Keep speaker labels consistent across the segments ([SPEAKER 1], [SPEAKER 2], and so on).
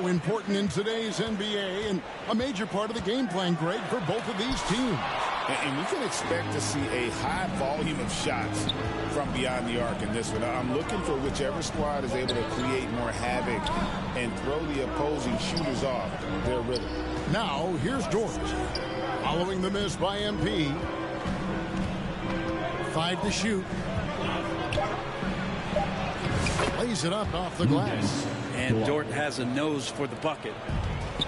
[SPEAKER 1] so important in today's NBA and a major part of the game plan, Greg, for both of these teams.
[SPEAKER 2] And you can expect to see a high volume of shots from beyond the arc in this one. I'm looking for whichever squad is able to create more havoc and throw the opposing shooters off their rhythm.
[SPEAKER 1] Now, here's Dort. Following the miss by MP. 5 to shoot. Lays it up off the glass.
[SPEAKER 3] And Dort has a nose for the bucket.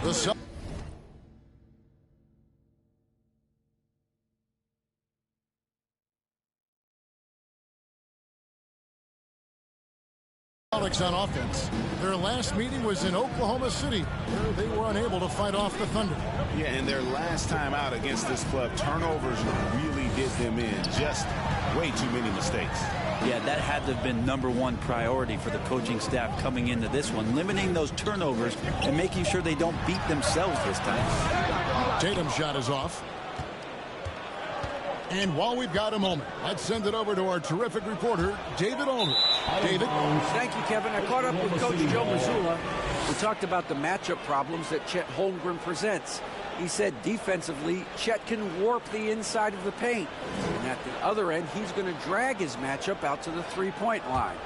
[SPEAKER 1] The Celtics on offense. Their last meeting was in Oklahoma City, where they were unable to fight off the Thunder.
[SPEAKER 2] Yeah, and their last time out against this club, turnovers really did them in. Just way too many mistakes.
[SPEAKER 3] Yeah, that had to have been #1 priority for the coaching staff coming into this one, limiting those turnovers and making sure they don't beat themselves this time.
[SPEAKER 1] Tatum's shot is off. And while we've got a moment, let's send it over to our terrific reporter, David Aldridge. David?
[SPEAKER 4] Thank you, Kevin. I caught up with Coach Joe Mazzulla. We talked about the matchup problems that Chet Holmgren presents. He said defensively, Chet can warp the inside of the paint. And at the other end, he's going to drag his matchup out to the three-point line.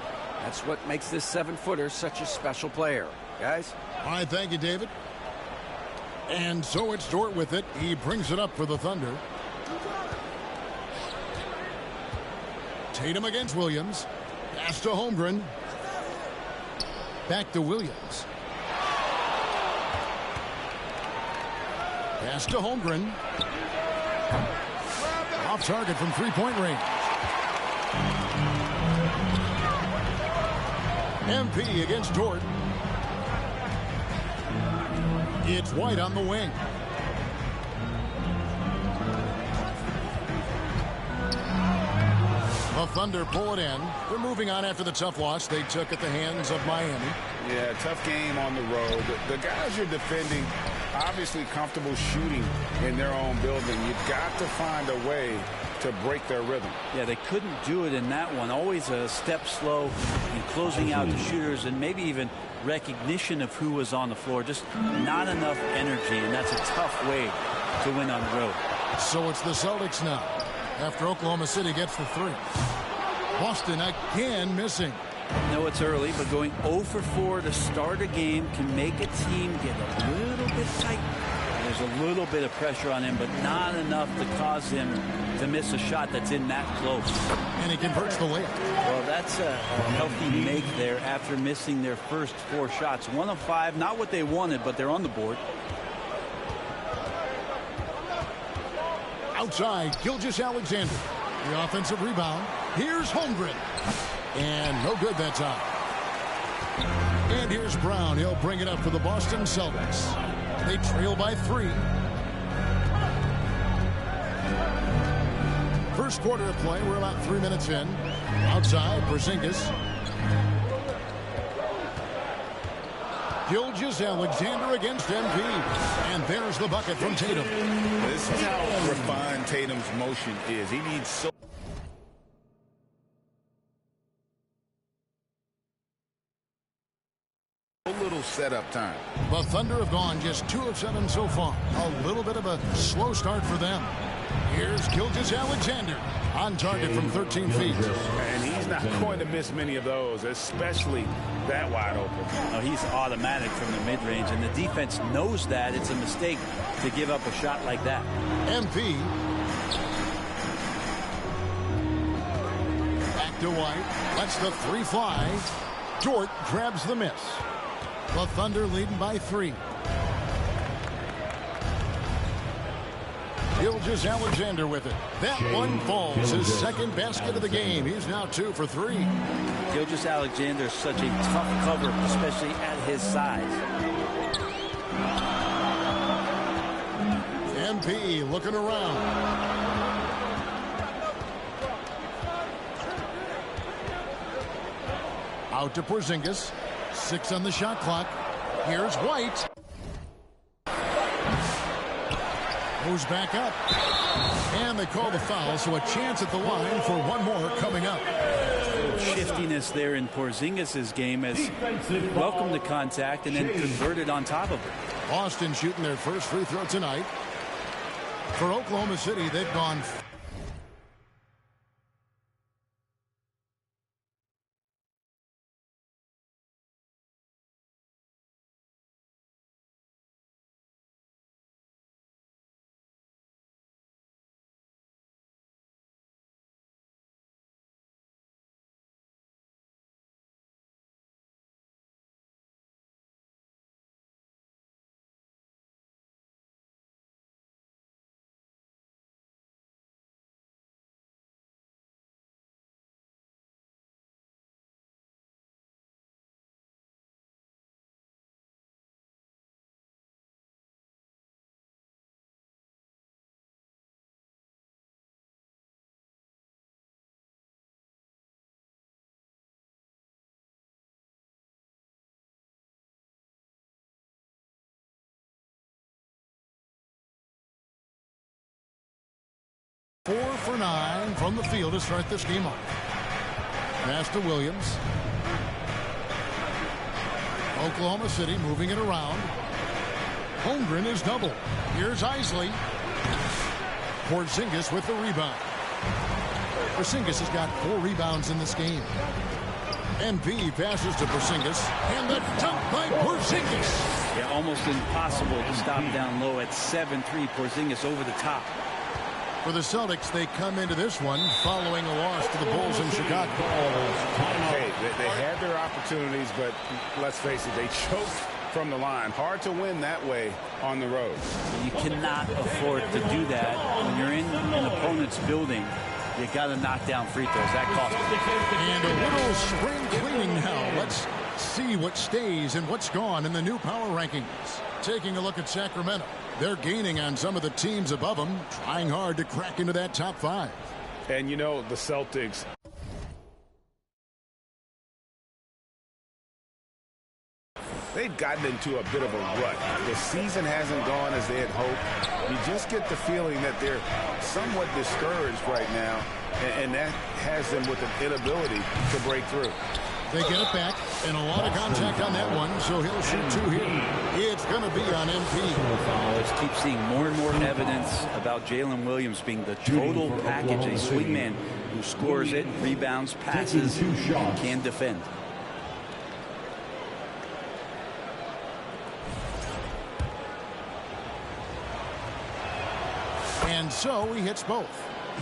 [SPEAKER 4] That's what makes this 7-footer such a special player. Guys?
[SPEAKER 1] All right, thank you, David. And so it's Dort with it. He brings it up for the Thunder. Tatum against Williams. Pass to Holmgren. Back to Williams. Pass to Holmgren. Off target from three-point range. MP against Dort. It's White on the wing. The Thunder pull it in. They're moving on after the tough loss they took at the hands of Miami.
[SPEAKER 2] Yeah, tough game on the road. The guys you're defending, obviously comfortable shooting in their own building. You've got to find a way to break their rhythm.
[SPEAKER 3] Yeah, they couldn't do it in that one. Always a step slow in closing out the shooters and maybe even recognition of who was on the floor. Just not enough energy, and that's a tough way to win on the road.
[SPEAKER 1] So it's the Celtics now, after Oklahoma City gets the 3. Boston again missing.
[SPEAKER 3] I know it's early, but going 0 for 4 to start a game can make a team get a little bit tight. There's a little bit of pressure on him, but not enough to cause him to miss a shot that's in that close.
[SPEAKER 1] And he converts the layup.
[SPEAKER 3] Well, that's a healthy make there after missing their first 4 shots. 1 of 5, not what they wanted, but they're on the board.
[SPEAKER 1] Outside, Gilgeous-Alexander. The offensive rebound. Here's Holmgren. And no good that time. And here's Brown. He'll bring it up for the Boston Celtics. They trail by 3. First quarter of play. We're about 3 minutes in. Outside, Porzingis. Gilgeous-Alexander against MP. And there's the bucket from Tatum.
[SPEAKER 2] This is how refined Tatum's motion is. He needs so little setup time.
[SPEAKER 1] The Thunder have gone just 2 of 7 so far. A little bit of a slow start for them. Here's Gilgeous-Alexander on target from 13 feet.
[SPEAKER 2] And he's not going to miss many of those, especially that wide open.
[SPEAKER 3] No, he's automatic from the mid-range, and the defense knows that it's a mistake to give up a shot like that.
[SPEAKER 1] MP. Back to White. Lets the 3 fly. Dort grabs the miss. The Thunder leading by 3. Gilgeous-Alexander with it. That one falls. His second basket of the game. He's now 2 for 3.
[SPEAKER 3] Gilgeous-Alexander is such a tough cover, especially at his size.
[SPEAKER 1] MP looking around. Out to Porzingis. 6 on the shot clock. Here's White. Goes back up. And they call the foul, so a chance at the line for one more coming up.
[SPEAKER 3] shiftiness there in Porzingis' game as welcomed the contact and then converted on top of it.
[SPEAKER 1] Boston shooting their first free throw tonight. For Oklahoma City, they've gone four for 9 from the field to start this game off. Pass to Williams. Oklahoma City moving it around. Holmgren is double. Here's Isley. Porzingis with the rebound. Porzingis has got 4 rebounds in this game. MP passes to Porzingis. And the dunk by Porzingis.
[SPEAKER 3] Yeah, almost impossible to stop down low at 7-3. Porzingis over the top.
[SPEAKER 1] For the Celtics, they come into this one following a loss to the Bulls in Chicago.
[SPEAKER 2] Hey, they had their opportunities, but let's face it, they choked from the line. Hard to win that way on the road.
[SPEAKER 3] You cannot afford to do that when you're in an opponent's building. You got to knock down free throws. That costs them.
[SPEAKER 1] And a little spring cleaning now. Let's see what stays and what's gone in the new power rankings. Taking a look at Sacramento. They're gaining on some of the teams above them, trying hard to crack into that top 5.
[SPEAKER 2] And you know, the Celtics, they've gotten into a bit of a rut. The season hasn't gone as they had hoped. You just get the feeling that they're somewhat discouraged right now, and that has them with an inability to break through.
[SPEAKER 1] They get it back, and a lot of contact on that one, so he'll shoot 2 here. It's going to be on MP.
[SPEAKER 3] Just keep seeing more and more evidence about Jalen Williams being the total package, a swingman who scores it, rebounds, passes, and can defend.
[SPEAKER 1] And so he hits both.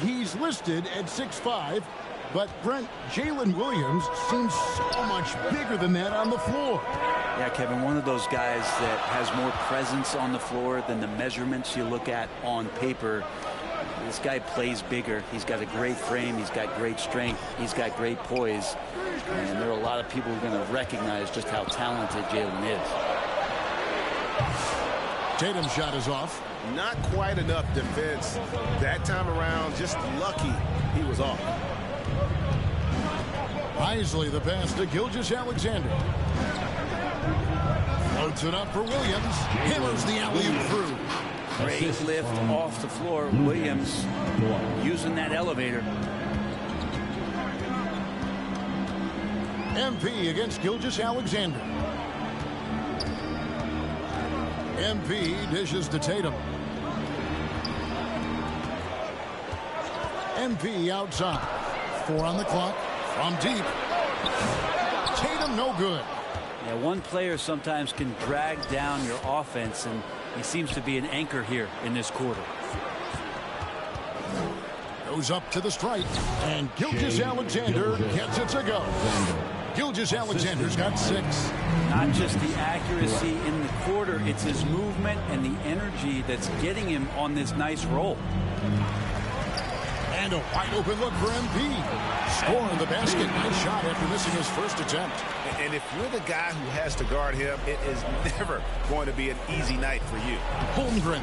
[SPEAKER 1] He's listed at 6'5", but Brent, Jalen Williams seems so much bigger than that on the floor.
[SPEAKER 3] Yeah, Kevin, one of those guys that has more presence on the floor than the measurements you look at on paper. This guy plays bigger. He's got a great frame. He's got great strength. He's got great poise. And there are a lot of people who are going to recognize just how talented Jalen is.
[SPEAKER 1] Tatum's shot is off.
[SPEAKER 5] Not quite enough defense that time around. Just lucky he was off.
[SPEAKER 1] Isley the pass to Gilgeous-Alexander. Floats it up for Williams. Hammers the alley-oop through.
[SPEAKER 3] Great lift off the floor. Williams using that elevator.
[SPEAKER 1] MP against Gilgeous-Alexander. MP dishes to Tatum. MP outside. 4 on the clock. From deep. Tatum no good.
[SPEAKER 3] Yeah, one player sometimes can drag down your offense, and he seems to be an anchor here in this quarter.
[SPEAKER 1] Goes up to the stripe, and Gilgeous-Alexander gets it to go. Gilgeous-Alexander's got 6.
[SPEAKER 3] Not just the accuracy in the quarter, it's his movement and the energy that's getting him on this nice roll.
[SPEAKER 1] And a wide open look for MP. Scoring the basket. Nice shot after missing his first attempt.
[SPEAKER 2] And if you're the guy who has to guard him, it is never going to be an easy night for you.
[SPEAKER 1] Holmgren.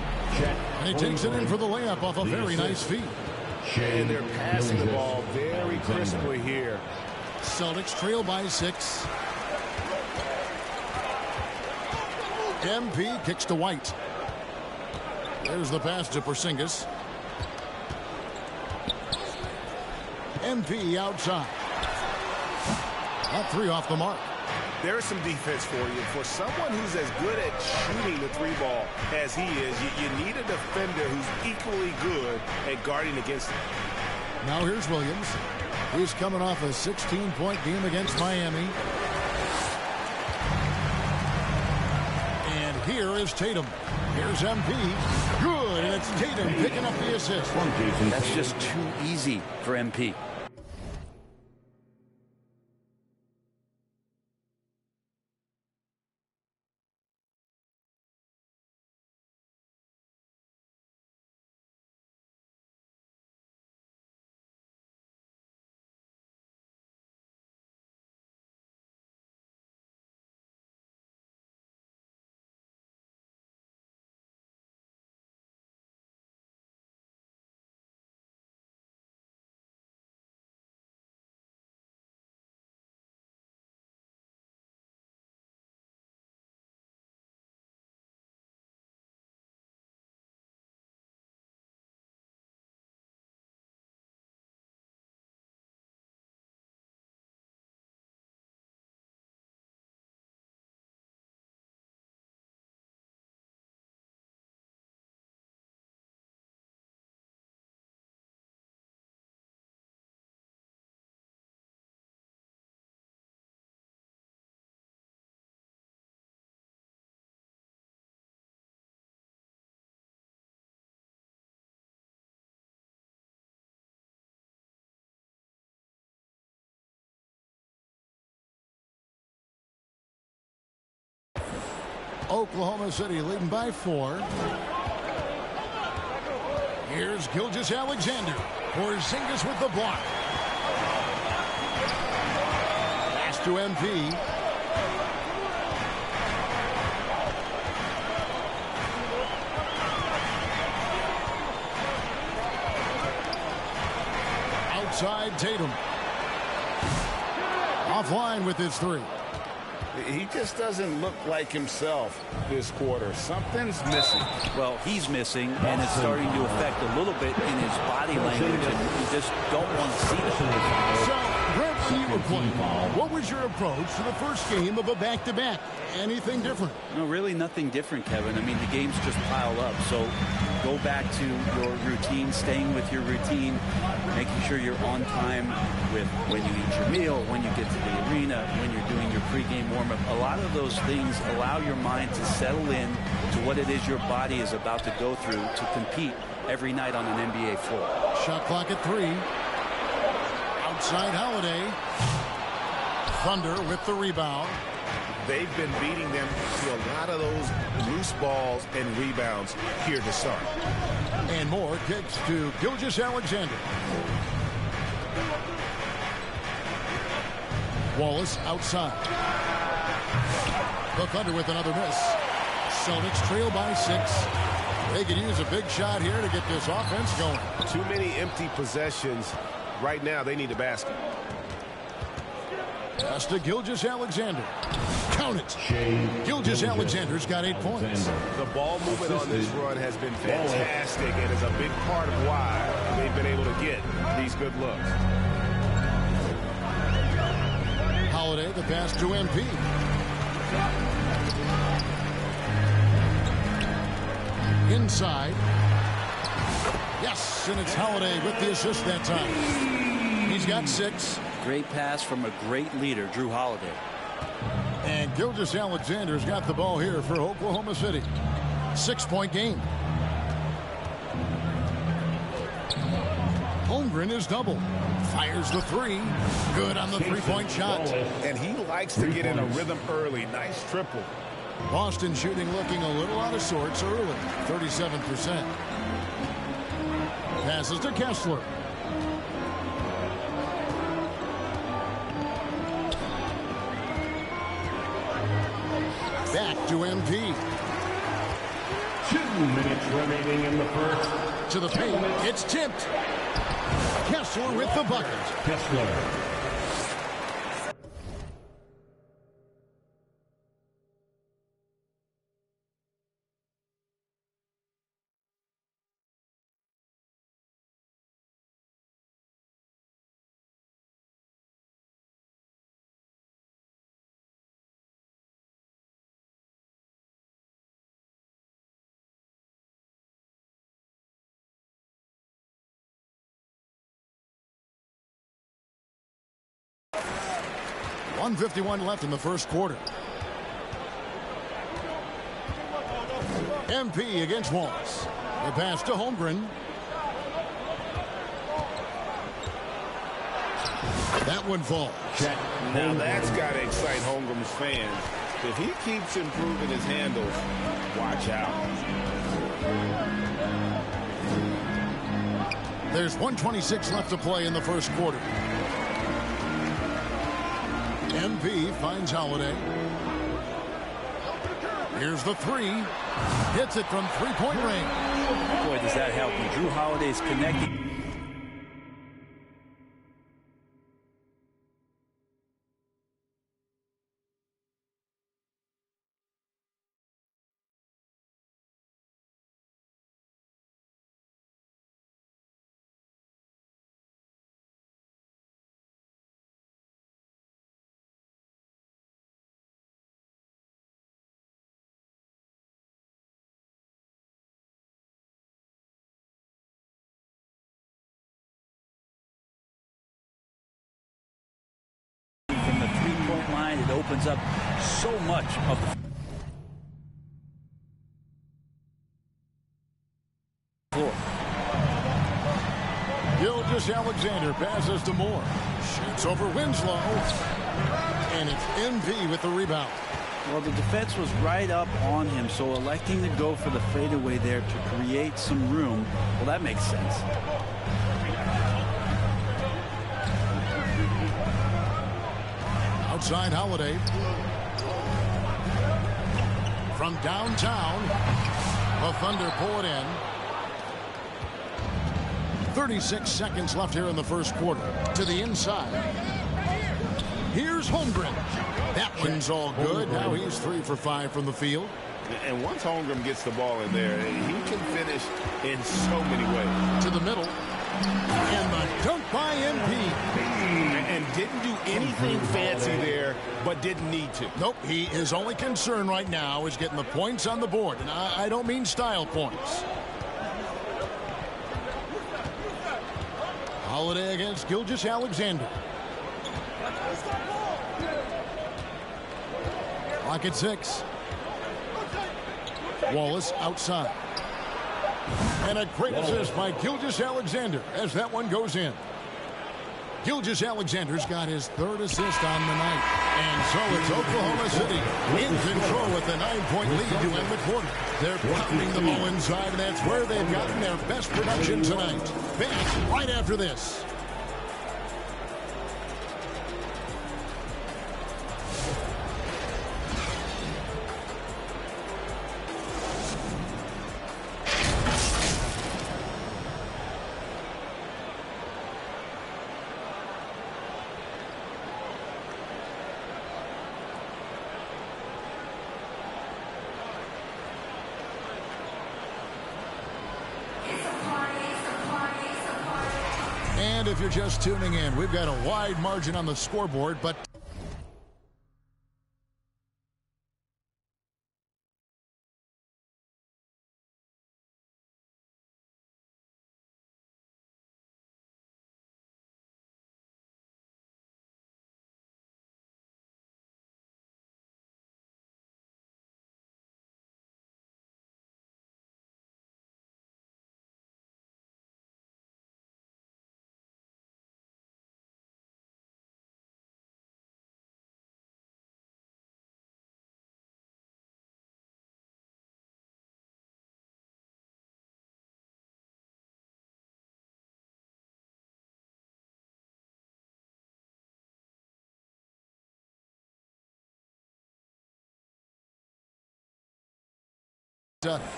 [SPEAKER 1] And he takes it in for the layup off a very nice feed.
[SPEAKER 2] And they're passing the ball very crisply here.
[SPEAKER 1] Celtics trail by 6. MP kicks to White. There's the pass to Porzingis. MP outside. That three off the mark.
[SPEAKER 5] There's some defense for you. For someone who's as good at shooting the three ball as he is, you need a defender who's equally good at guarding against him.
[SPEAKER 1] Now here's Williams. He's coming off a 16-point game against Miami. And here is Tatum. Here's MP. Good, and it's Tatum picking up the assist.
[SPEAKER 3] That's just too easy for MP.
[SPEAKER 1] Oklahoma City leading by 4. Here's Gilgeous-Alexander. Porzingis with the block. Pass to MP. Outside Tatum. Offline with his three.
[SPEAKER 2] He just doesn't look like himself this quarter. Something's missing.
[SPEAKER 3] Well, he's missing, and it's starting to affect a little bit in his body language, and you just don't want to see that.
[SPEAKER 1] So, Brent, when you were playing, what was your approach to the first game of a back-to-back? Anything different?
[SPEAKER 3] No, really nothing different, Kevin. I mean, the games just pile up. So go back to your routine, staying with your routine, making sure you're on time with when you eat your meal, when you get to the arena, when you're doing your pregame warm-up. A lot of those things allow your mind to settle in to what it is your body is about to go through to compete every night on an NBA floor.
[SPEAKER 1] Shot clock at 3. Outside Holiday. Thunder with the rebound.
[SPEAKER 5] They've been beating them to a lot of those loose balls and rebounds here to start.
[SPEAKER 1] And more kicks to Gilgeous-Alexander. Wallace outside. The Thunder with another miss. Celtics trail by 6. They could use a big shot here to get this offense going.
[SPEAKER 5] Too many empty possessions. Right now, they need a basket.
[SPEAKER 1] Pass to Gilgeous-Alexander. Count it. Gilgeous-Alexander's got 8 points.
[SPEAKER 5] The ball movement on this run has been fantastic and is a big part of why they've been able to get these good looks.
[SPEAKER 1] Holiday, the pass to MP. Inside. Yes, and it's Holiday with the assist that time. He's got 6.
[SPEAKER 3] Great pass from a great leader, Drew Holiday.
[SPEAKER 1] And Gilgeous-Alexander's got the ball here for Oklahoma City. 6-point game. Holmgren is double. Fires the 3. Good on the 3-point shot.
[SPEAKER 2] And he likes to get in a rhythm early. Nice triple.
[SPEAKER 1] Boston shooting looking a little out of sorts early. 37%. Passes to Kessler. Back to MP.
[SPEAKER 6] 2 minutes remaining in the first.
[SPEAKER 1] To the paint. It's tipped. Kessler with the bucket.
[SPEAKER 6] Kessler.
[SPEAKER 1] 1:51 left in the first quarter. MP against Wallace. The pass to Holmgren. That one falls.
[SPEAKER 2] Now that's got to excite Holmgren's fans. If he keeps improving his handles, watch out.
[SPEAKER 1] There's 1:26 left to play in the first quarter. MP finds Holiday. Here's the three. Hits it from three-point range.
[SPEAKER 3] Boy, does that help. When Drew Holiday's connecting. From the three-point line, it opens up so much of the floor.
[SPEAKER 1] Gilgeous-Alexander passes to Moore. Shoots over Winslow. And it's MV with the rebound.
[SPEAKER 3] Well, the defense was right up on him, so electing to go for the fadeaway there to create some room, well, that makes sense.
[SPEAKER 1] Outside Holiday. From downtown, the Thunder pull it in. 36 seconds left here in the first quarter. To the inside. Here's Holmgren. That one's all good. Now he's 3 for 5 from the field.
[SPEAKER 2] And once Holmgren gets the ball in there, he can finish in so many ways.
[SPEAKER 1] To the middle. And the dunk by MP.
[SPEAKER 2] And didn't do anything fancy there, but didn't need to.
[SPEAKER 1] Nope, his only concern right now is getting the points on the board. And I don't mean style points. Holiday against Gilgeous-Alexander. Clock at 6. Wallace outside. And a great assist by Gilgeous-Alexander as that one goes in. Gilgeous-Alexander's got his 3rd assist on the night. And so it's Oklahoma City in control with a 9-point lead to end the quarter. They're pounding the ball inside, and that's where they've gotten their best production tonight. Back right after this. And if you're just tuning in, we've got a wide margin on the scoreboard, but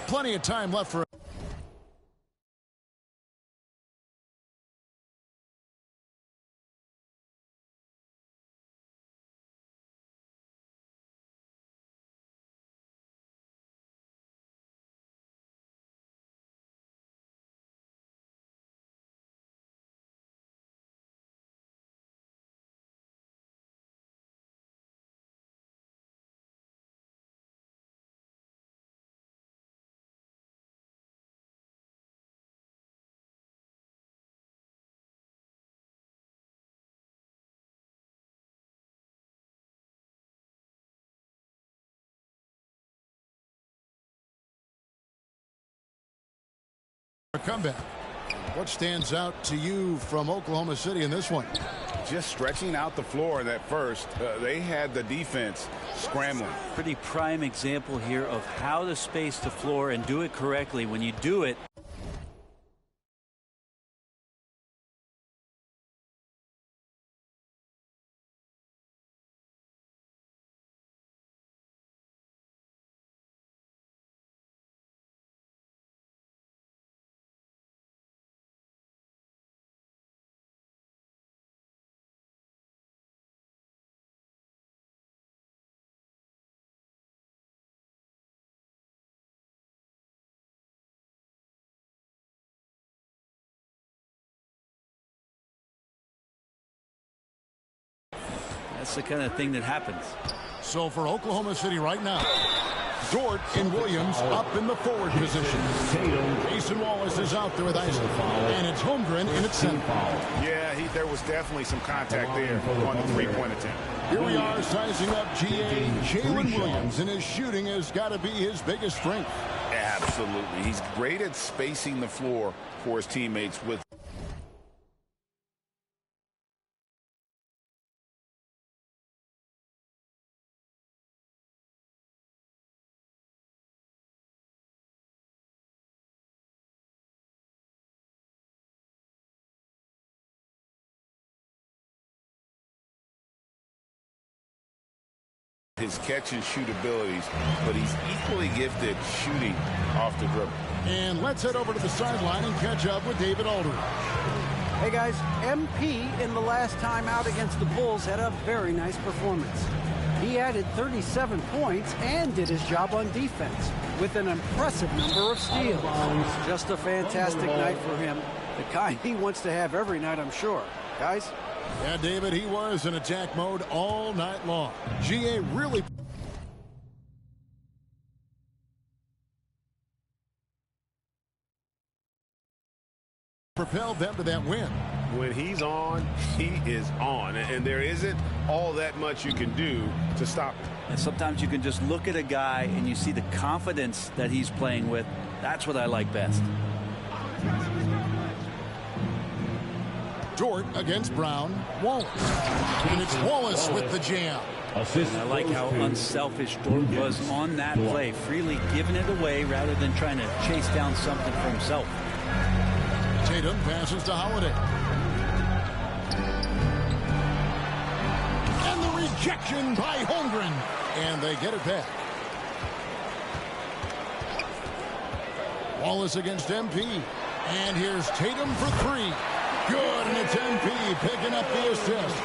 [SPEAKER 1] plenty of time left for comeback. What stands out to you from Oklahoma City in this one?
[SPEAKER 2] Just stretching out the floor in that first. They had the defense scrambling.
[SPEAKER 3] Pretty prime example here of how to space the floor and do it correctly. When you do it, that's the kind of thing that happens.
[SPEAKER 1] So for Oklahoma City right now, Dort and Williams up in the forward position. Jason Wallace is out there with Isley. And it's Holmgren in its center.
[SPEAKER 2] Yeah, there was definitely some contact there on the three-point attempt.
[SPEAKER 1] Here we are sizing up GA Jalen Williams, and his shooting has got to be his biggest strength.
[SPEAKER 2] Absolutely. He's great at spacing the floor for his teammates with his catch and shoot abilities, but he's equally gifted shooting off the dribble.
[SPEAKER 1] And let's head over to the sideline and catch up with David Aldridge.
[SPEAKER 4] Hey guys, MP in the last time out against the Bulls had a very nice performance. He added 37 points and did his job on defense with an impressive number of steals. Just a fantastic night for him, the kind he wants to have every night, I'm sure. Guys?
[SPEAKER 1] Yeah, David, he was in attack mode all night long. GA really propelled them to that win.
[SPEAKER 5] When he's on, he is on. And there isn't all that much you can do to stop him.
[SPEAKER 3] And sometimes you can just look at a guy and you see the confidence that he's playing with. That's what I like best.
[SPEAKER 1] Dort against Brown. Wallace. And it's Wallace with the jam.
[SPEAKER 3] I like how unselfish Dort was on that play, freely giving it away rather than trying to chase down something for himself.
[SPEAKER 1] Tatum passes to Holiday. And the rejection by Holmgren. And they get it back. Wallace against MP. And here's Tatum for three. Good, and it's MP picking up the assist.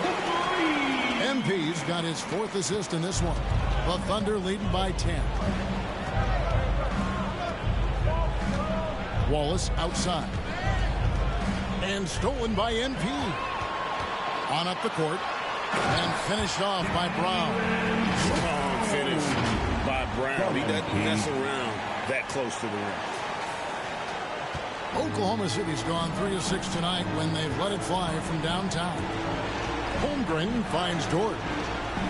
[SPEAKER 1] MP's got his fourth assist in this one. The Thunder leading by 10. Wallace outside. And stolen by MP. On up the court. And finished off by Brown.
[SPEAKER 2] Strong finish by Brown. He doesn't mess around that close to the rim.
[SPEAKER 1] Oklahoma City's gone 3 of 6 tonight when they've let it fly from downtown. Holmgren finds Dort.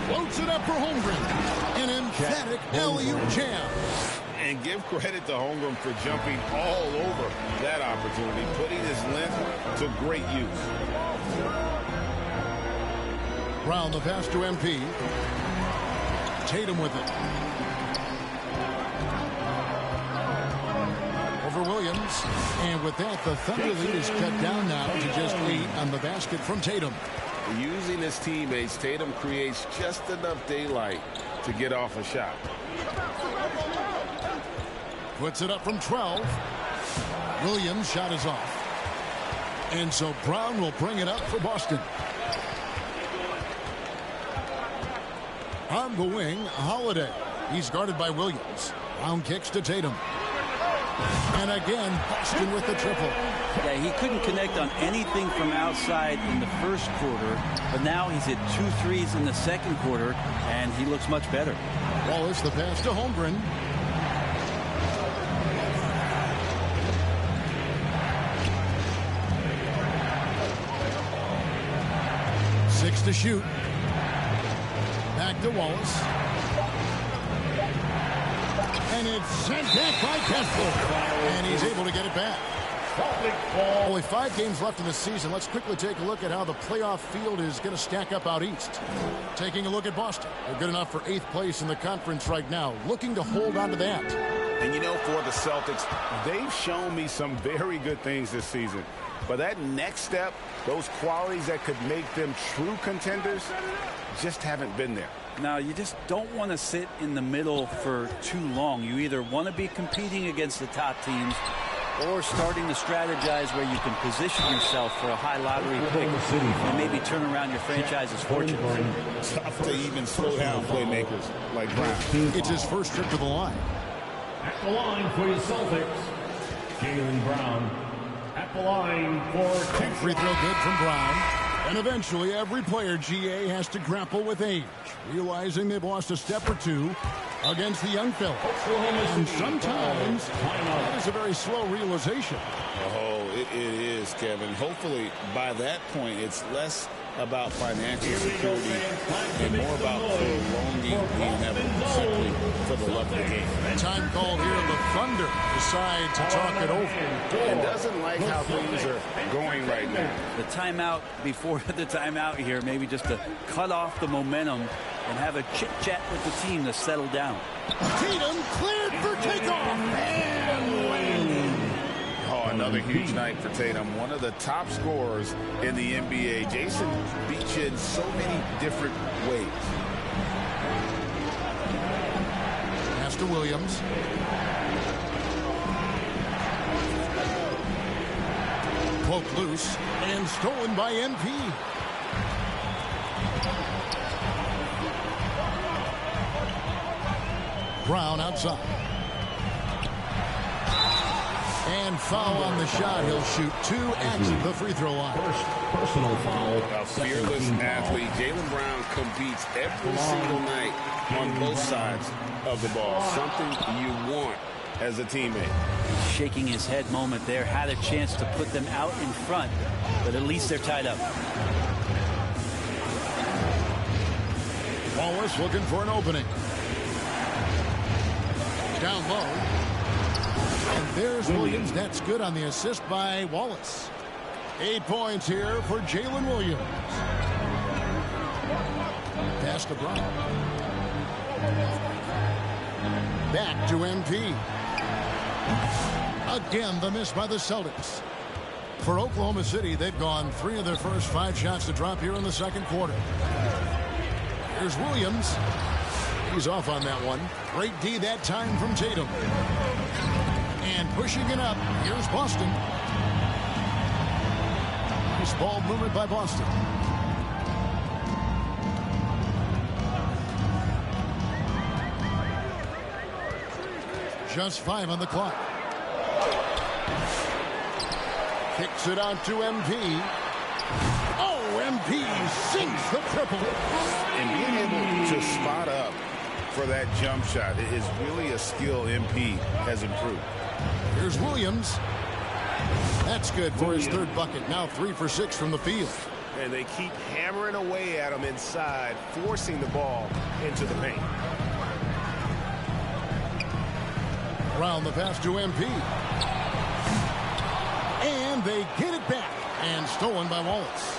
[SPEAKER 1] Floats it up for Holmgren. An emphatic alley-oop jam.
[SPEAKER 2] And give credit to Holmgren for jumping all over that opportunity, putting his length to great use.
[SPEAKER 1] Brown the pass to MP. Tatum with it. Over Williams. And with that, the Thunder lead is cut down now to just 8 on the basket from Tatum.
[SPEAKER 2] Using his teammates, Tatum creates just enough daylight to get off a shot.
[SPEAKER 1] Puts it up from 12. Williams' shot is off. And so Brown will bring it up for Boston. On the wing, Holiday. He's guarded by Williams. Brown kicks to Tatum. And again, Boston with the triple.
[SPEAKER 3] Yeah, he couldn't connect on anything from outside in the first quarter, but now he's hit 2 threes in the second quarter, and he looks much better.
[SPEAKER 1] Wallace the pass to Holmgren. Six to shoot. Back to Wallace. And it's sent back by Kessler. And he's able to get it back.
[SPEAKER 6] Celtics ball.
[SPEAKER 1] Only 5 games left in the season. Let's quickly take a look at how the playoff field is going to stack up out east. Taking a look at Boston. They're good enough for 8th place in the conference right now. Looking to hold on to that.
[SPEAKER 2] And you know, for the Celtics, they've shown me some very good things this season. But that next step, those qualities that could make them true contenders, just haven't been there.
[SPEAKER 3] Now, you just don't want to sit in the middle for too long. You either want to be competing against the top teams or starting to strategize where you can position yourself for a high lottery pick and maybe turn around your franchise's fortune.
[SPEAKER 2] Tough to even slow down playmakers like Brown.
[SPEAKER 1] It's his first trip to the line.
[SPEAKER 6] At the line for your Celtics, Jaylen Brown. At the line for
[SPEAKER 1] Free throw good from Brown. And eventually every player, GA, has to grapple with age, realizing they've lost a step or two against the young fellas. And sometimes that is a very slow realization.
[SPEAKER 2] Oh, it is, Kevin. Hopefully by that point it's less about financial security and more about prolonging the inevitable simply for the love of the game.
[SPEAKER 1] Time called here. The Thunder decide to talk it over.
[SPEAKER 2] And doesn't like how things are going right now.
[SPEAKER 3] The timeout before the timeout here, maybe just to cut off the momentum and have a chit-chat with the team to settle down.
[SPEAKER 1] Tatum cleared for takeoff. And landing.
[SPEAKER 2] Oh, another huge night for Tatum. One of the top scorers in the NBA. Jason beats you in so many different ways.
[SPEAKER 1] Pass to Williams. Poked loose and stolen by MP. Brown outside. And foul on the shot. He'll shoot 2 at the free throw line.
[SPEAKER 6] first personal foul.
[SPEAKER 2] A fearless athlete. Jaylen Brown competes every single night on both sides of the ball. Something you want as a teammate.
[SPEAKER 3] Shaking his head moment there. Had a chance to put them out in front, but at least they're tied up.
[SPEAKER 1] Wallace looking for an opening. Down low. And there's Williams. That's good on the assist by Wallace. 8 points here for Jalen Williams. Pass to Brown. Back to MP. Again, the miss by the Celtics. For Oklahoma City, they've gone 3 of their first 5 shots to drop here in the second quarter. Here's Williams. He's off on that one. Great D that time from Tatum. And pushing it up, here's Boston. Nice ball movement by Boston. Just 5 on the clock. Kicks it out to MP. Oh, MP sinks the triple.
[SPEAKER 2] And being able to spot up for that jump shot is really a skill MP has improved.
[SPEAKER 1] Here's Williams. That's good for his 3rd bucket. Now 3 for 6 from the field.
[SPEAKER 5] And they keep hammering away at him inside, forcing the ball into the paint.
[SPEAKER 1] Around the pass to MP. And they get it back. And stolen by Wallace.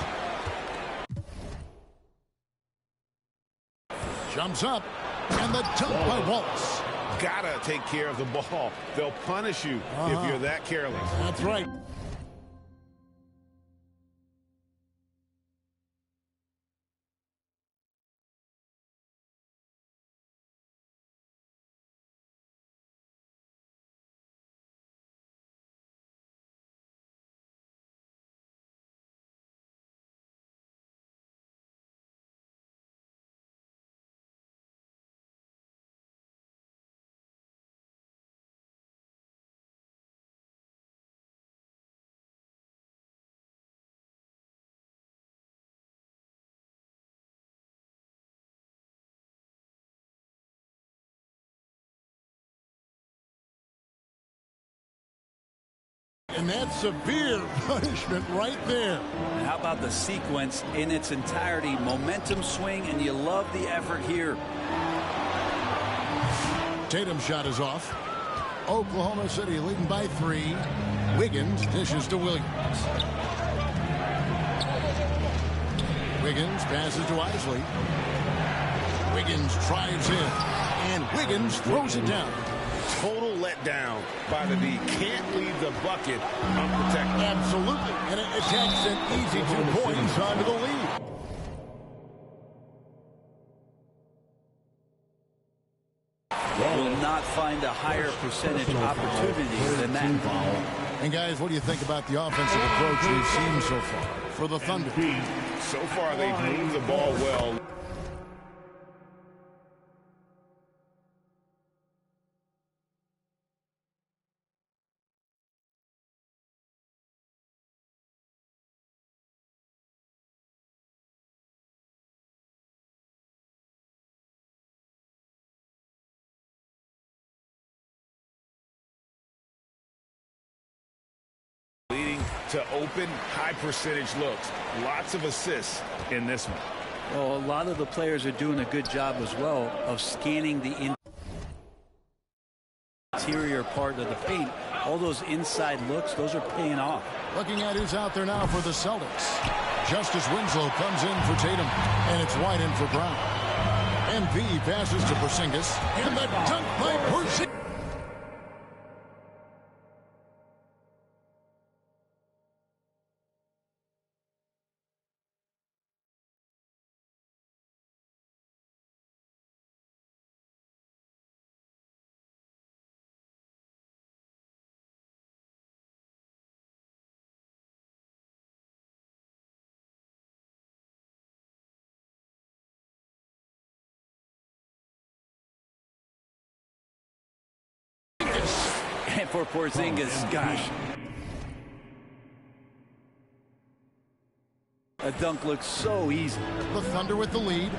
[SPEAKER 1] Jumps up. And the dunk by Wallace.
[SPEAKER 2] Gotta take care of the ball. They'll punish you if you're that careless.
[SPEAKER 1] That's right. And that's severe punishment right there.
[SPEAKER 3] And how about the sequence in its entirety? Momentum swing, and you love the effort here.
[SPEAKER 1] Tatum's shot is off. Oklahoma City leading by 3. Wiggins dishes to Williams. Wiggins passes to Isley. Wiggins drives in, and Wiggins throws it down.
[SPEAKER 5] Total letdown by the D. Can't leave the bucket unprotected.
[SPEAKER 1] Absolutely, and it takes an easy 2 points onto the lead.
[SPEAKER 3] Will not find a higher percentage opportunity than that.
[SPEAKER 1] And guys, what do you think about the offensive approach we've seen so far for the Thunder?
[SPEAKER 5] So far, they've moved the ball well. Leading to open, high-percentage looks. Lots of assists in this one.
[SPEAKER 3] Well, a lot of the players are doing a good job as well of scanning the interior part of the paint. All those inside looks, those are paying off.
[SPEAKER 1] Looking at who's out there now for the Celtics. Justice Winslow comes in for Tatum, and it's White in for Brown. MP passes to Porzingis, and the dunk by Porzingis.
[SPEAKER 3] And for Porzingis, gosh. A dunk looks so easy.
[SPEAKER 1] The Thunder with the lead.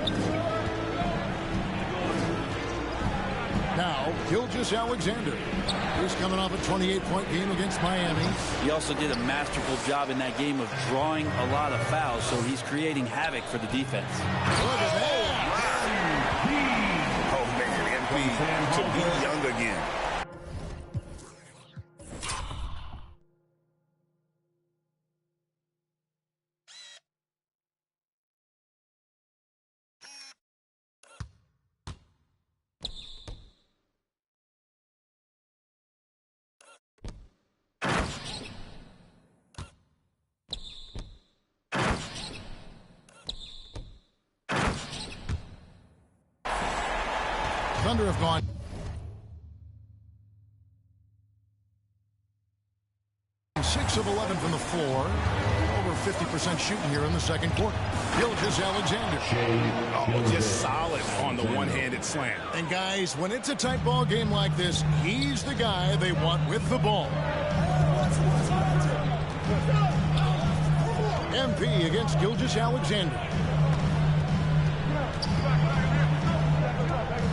[SPEAKER 1] Now, Gilgeous Alexander. He's coming off a 28-point game against Miami.
[SPEAKER 3] He also did a masterful job in that game of drawing a lot of fouls, so he's creating havoc for the defense.
[SPEAKER 1] Look at that.
[SPEAKER 5] Oh, man, MP to be young again.
[SPEAKER 1] Thunder have gone 6 of 11 from the floor. Over 50% shooting here in the second quarter. Gilgeous Alexander.
[SPEAKER 5] Oh, just solid on the one-handed slam.
[SPEAKER 1] And guys, when it's a tight ball game like this, he's the guy they want with the ball. MP against Gilgeous Alexander.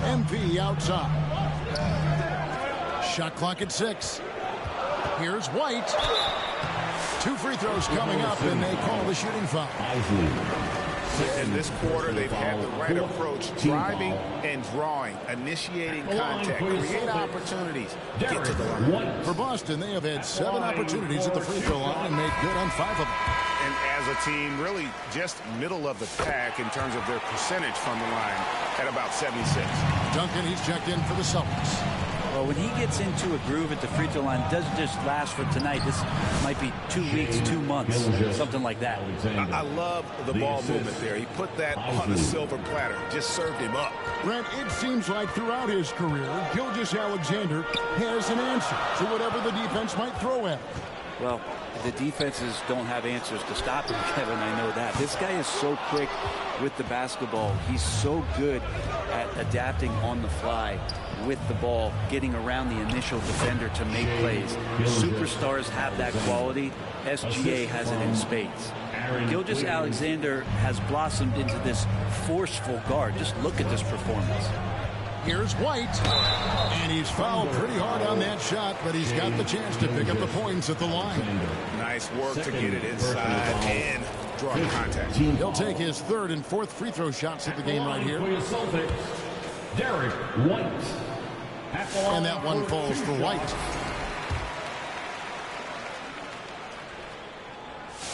[SPEAKER 1] MP outside. Shot clock at 6. Here's White. 2 free throws coming up, and they call the shooting foul.
[SPEAKER 5] In this quarter, they've had the right approach, driving and drawing, initiating contact, create opportunities, get to the line.
[SPEAKER 1] For Boston, they have had 7 opportunities at the free throw line and made good on 5 of them.
[SPEAKER 5] And as a team, really just middle of the pack in terms of their percentage from the line at about 76.
[SPEAKER 1] Duncan, he's checked in for the Celtics.
[SPEAKER 3] Well, when he gets into a groove at the free throw line, it doesn't just last for tonight. This might be 2 weeks, 2 months, something like that.
[SPEAKER 5] I love the ball movement there. He put that on a silver platter, just served him up.
[SPEAKER 1] Brent, it seems like throughout his career, Gilgeous Alexander has an answer to whatever the defense might throw at him.
[SPEAKER 3] Well, the defenses don't have answers to stop him, Kevin. I know that. This guy is so quick with the basketball. He's so good at adapting on the fly with the ball, getting around the initial defender to make plays. Superstars have that quality. SGA has it in spades. Gilgeous Alexander has blossomed into this forceful guard. Just look at this performance.
[SPEAKER 1] Here's White, and he's fouled pretty hard on that shot, but he's got the chance to pick up the points at the line.
[SPEAKER 5] Nice work to get it inside and draw contact.
[SPEAKER 1] He'll take his 3rd and 4th free throw shots at the game right here.
[SPEAKER 6] Derek White.
[SPEAKER 1] And that one falls for White.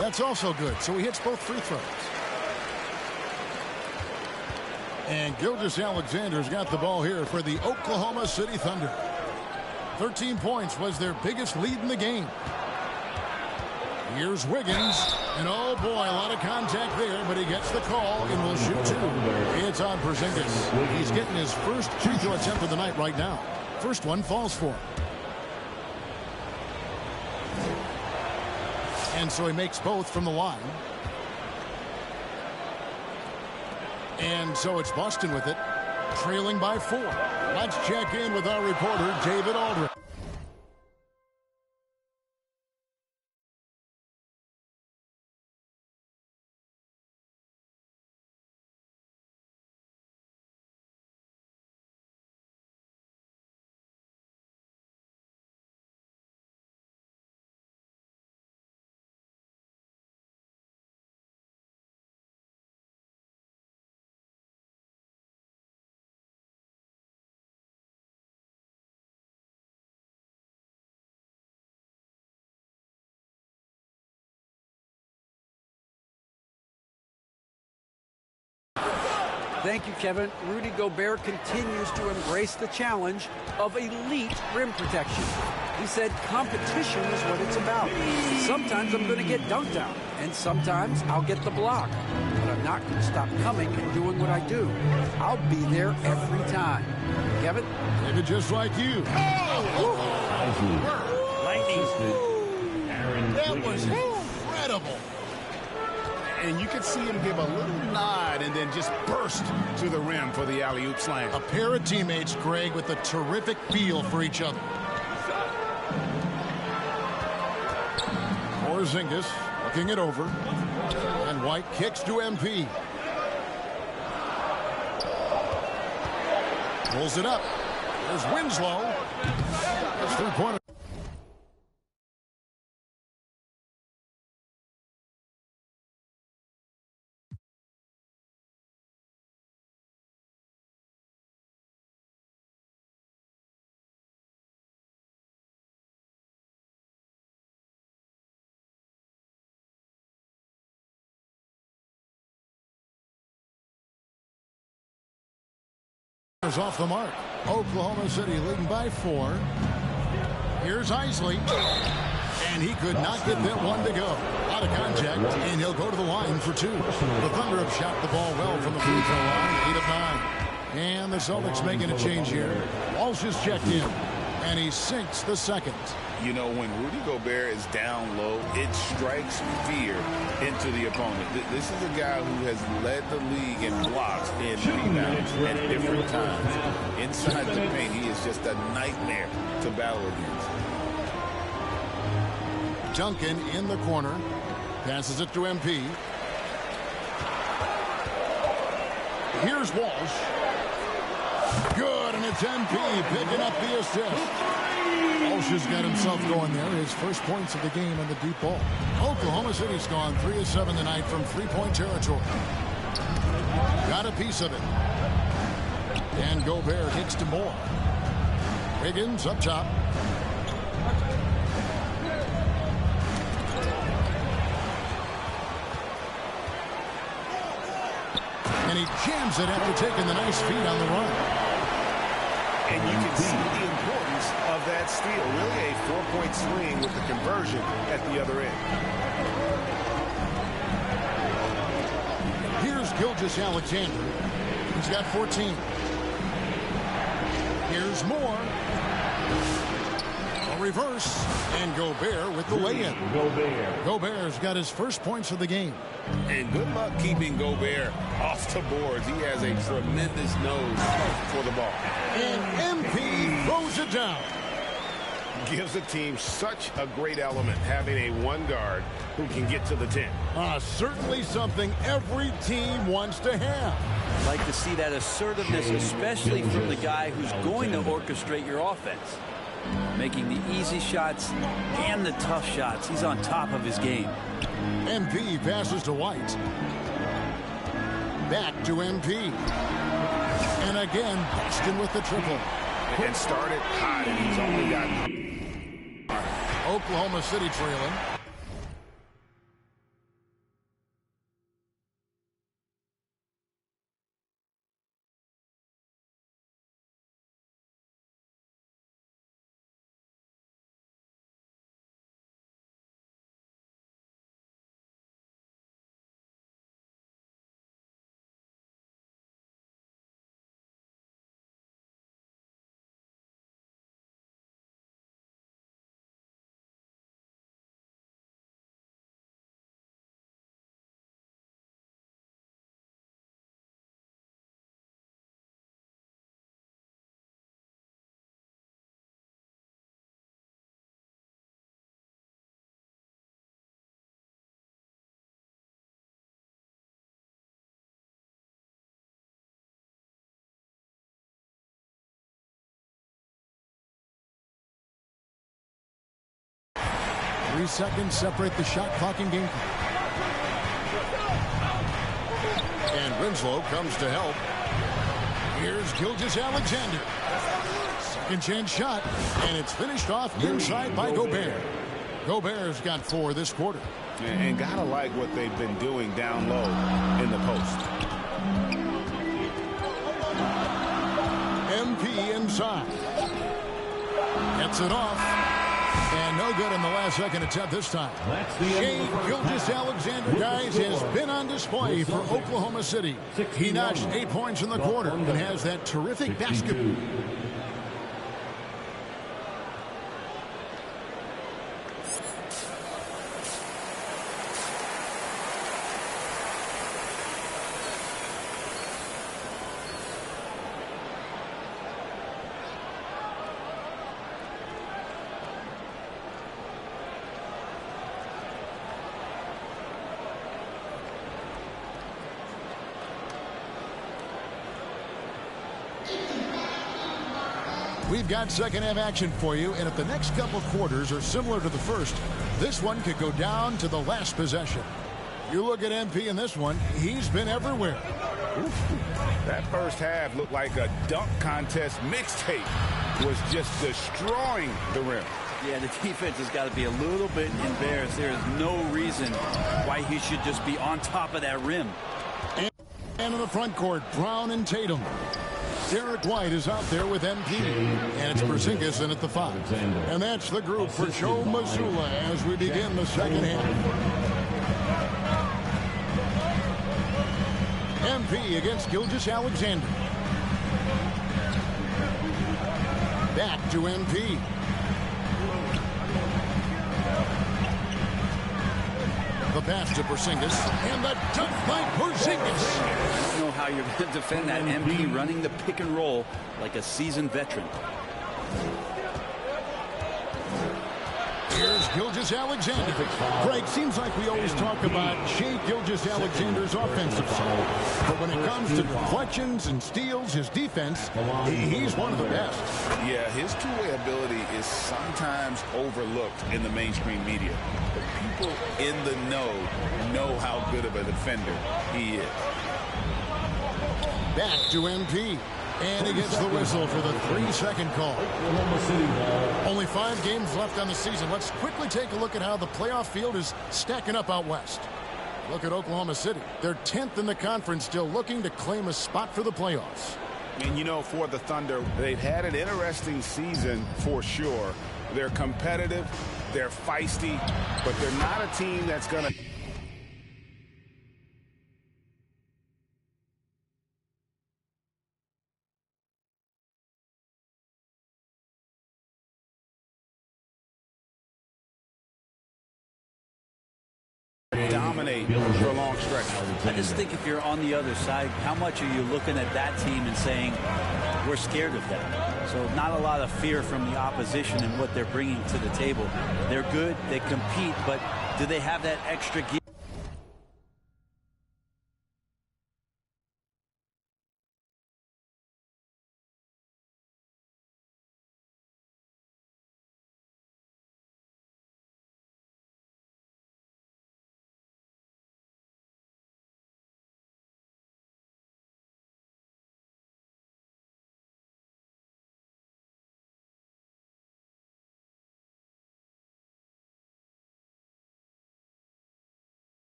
[SPEAKER 1] That's also good. So he hits both free throws. And Gilgeous-Alexander's got the ball here for the Oklahoma City Thunder. 13 points was their biggest lead in the game. Here's Wiggins. And oh boy, a lot of contact there, but he gets the call and will shoot two. It's on Porzingis. He's getting his first free throw attempt of the night right now. First one falls for him. And so he makes both from the line. And so it's Boston with it, trailing by 4. Let's check in with our reporter, David Aldridge.
[SPEAKER 4] Thank you, Kevin. Rudy Gobert continues to embrace the challenge of elite rim protection. He said competition is what it's about. Sometimes I'm going to get dunked out, and sometimes I'll get the block. But I'm not going to stop coming and doing what I do. I'll be there every time. Kevin?
[SPEAKER 1] David, just like you. That was incredible.
[SPEAKER 2] And you could see him give a little nod and then just burst to the rim for the alley-oop slam.
[SPEAKER 1] A pair of teammates, Greg, with a terrific feel for each other. Porzingis looking it over. And White kicks to MP. Pulls it up. There's Winslow. That's three-pointer. Off the mark. Oklahoma City leading by 4. Here's Isley. And he could not get that one to go. A lot of contact, and he'll go to the line for 2. The Thunder have shot the ball well from the free throw line, 8 of 9. And the Celtics making a change here. Walsh is checked in, and he sinks the second.
[SPEAKER 2] You know, when Rudy Gobert is down low, it strikes fear into the opponent. This is a guy who has led the league in blocks and rebounds at different times. Inside the paint, he is just a nightmare to battle against.
[SPEAKER 1] Duncan in the corner. Passes it to MP. Here's Walsh. Good, and it's MP picking up the assist. Walsh has got himself going there. His first points of the game on the deep ball. Oklahoma City's gone 3 of 7 tonight from three-point territory. Got a piece of it. And Gobert kicks to Moore. Wiggins up top. And he jams it after taking the nice feed on the run.
[SPEAKER 5] And you can see the importance of that steal. Really a 4-point swing with the conversion at the other end.
[SPEAKER 1] Here's Gilgeous-Alexander. He's got 14. Here's Moore. A reverse. And Gobert with the lay-in. Gobert's got his first points of the game.
[SPEAKER 2] And good luck keeping Gobert off the boards. He has a tremendous nose for the ball.
[SPEAKER 1] And MP throws it down.
[SPEAKER 5] Gives the team such a great element having a one guard who can get to the 10.
[SPEAKER 1] Certainly something every team wants to have.
[SPEAKER 3] I'd like to see that assertiveness, especially from the guy who's going to orchestrate your offense. Making the easy shots and the tough shots. He's on top of his game.
[SPEAKER 1] MP passes to White. Back to MP. And again, Boston with the triple.
[SPEAKER 5] And started hot, and he's only got...
[SPEAKER 1] Oklahoma City trailing. 3 seconds separate the shot clock and game clock. And Winslow comes to help. Here's Gilgeous-Alexander. Second chance shot, and it's finished off inside by Gobert. Gobert's got 4 this quarter.
[SPEAKER 2] And gotta like what they've been doing down low in the post.
[SPEAKER 1] MP inside. Gets it off. And no good in the last second attempt this time. Shai Gilgeous-Alexander, guys, has been on display for Oklahoma City. He notched 8 points in the quarter and has that terrific basketball. We've got second half action for you, and if the next couple quarters are similar to the first, this one could go down to the last possession. You look at MP in this one, he's been everywhere.
[SPEAKER 2] That first half looked like a dunk contest mixtape. Was just destroying the rim.
[SPEAKER 3] Yeah, the defense has got to be a little bit embarrassed. There is no reason why he should just be on top of that rim.
[SPEAKER 1] And in the front court, Brown and Tatum. Derek White is out there with MP. And it's Porzingis in at the 5. And that's the group for Joe Mazzulla as we begin the second half. MP against Gilgeous-Alexander. Back to MP. The pass to Porzingis, and the dunk by Porzingis.
[SPEAKER 3] I don't know how you're going to defend that. MP running the pick and roll like a seasoned veteran.
[SPEAKER 1] Here's Gilgeous-Alexander. Greg, seems like we always talk about Shai Gilgeous-Alexander's offensive side. But when it comes to deflections and steals, his defense, he's one of the best.
[SPEAKER 2] Yeah, his two-way ability is sometimes overlooked in the mainstream media. But people in the know how good of a defender he is.
[SPEAKER 1] Back to MP. And he gets the whistle for the 3-second call. Only 5 games left on the season. Let's quickly take a look at how the playoff field is stacking up out west. Look at Oklahoma City. They're 10th in the conference, still looking to claim a spot for the playoffs.
[SPEAKER 2] And, you know, for the Thunder, they've had an interesting season for sure. They're competitive, they're feisty, but they're not a team that's going to... dominate for a long stretch.
[SPEAKER 3] I just think if you're on the other side, how much are you looking at that team and saying, we're scared of them? So not a lot of fear from the opposition and what they're bringing to the table. They're good, they compete, but do they have that extra gear?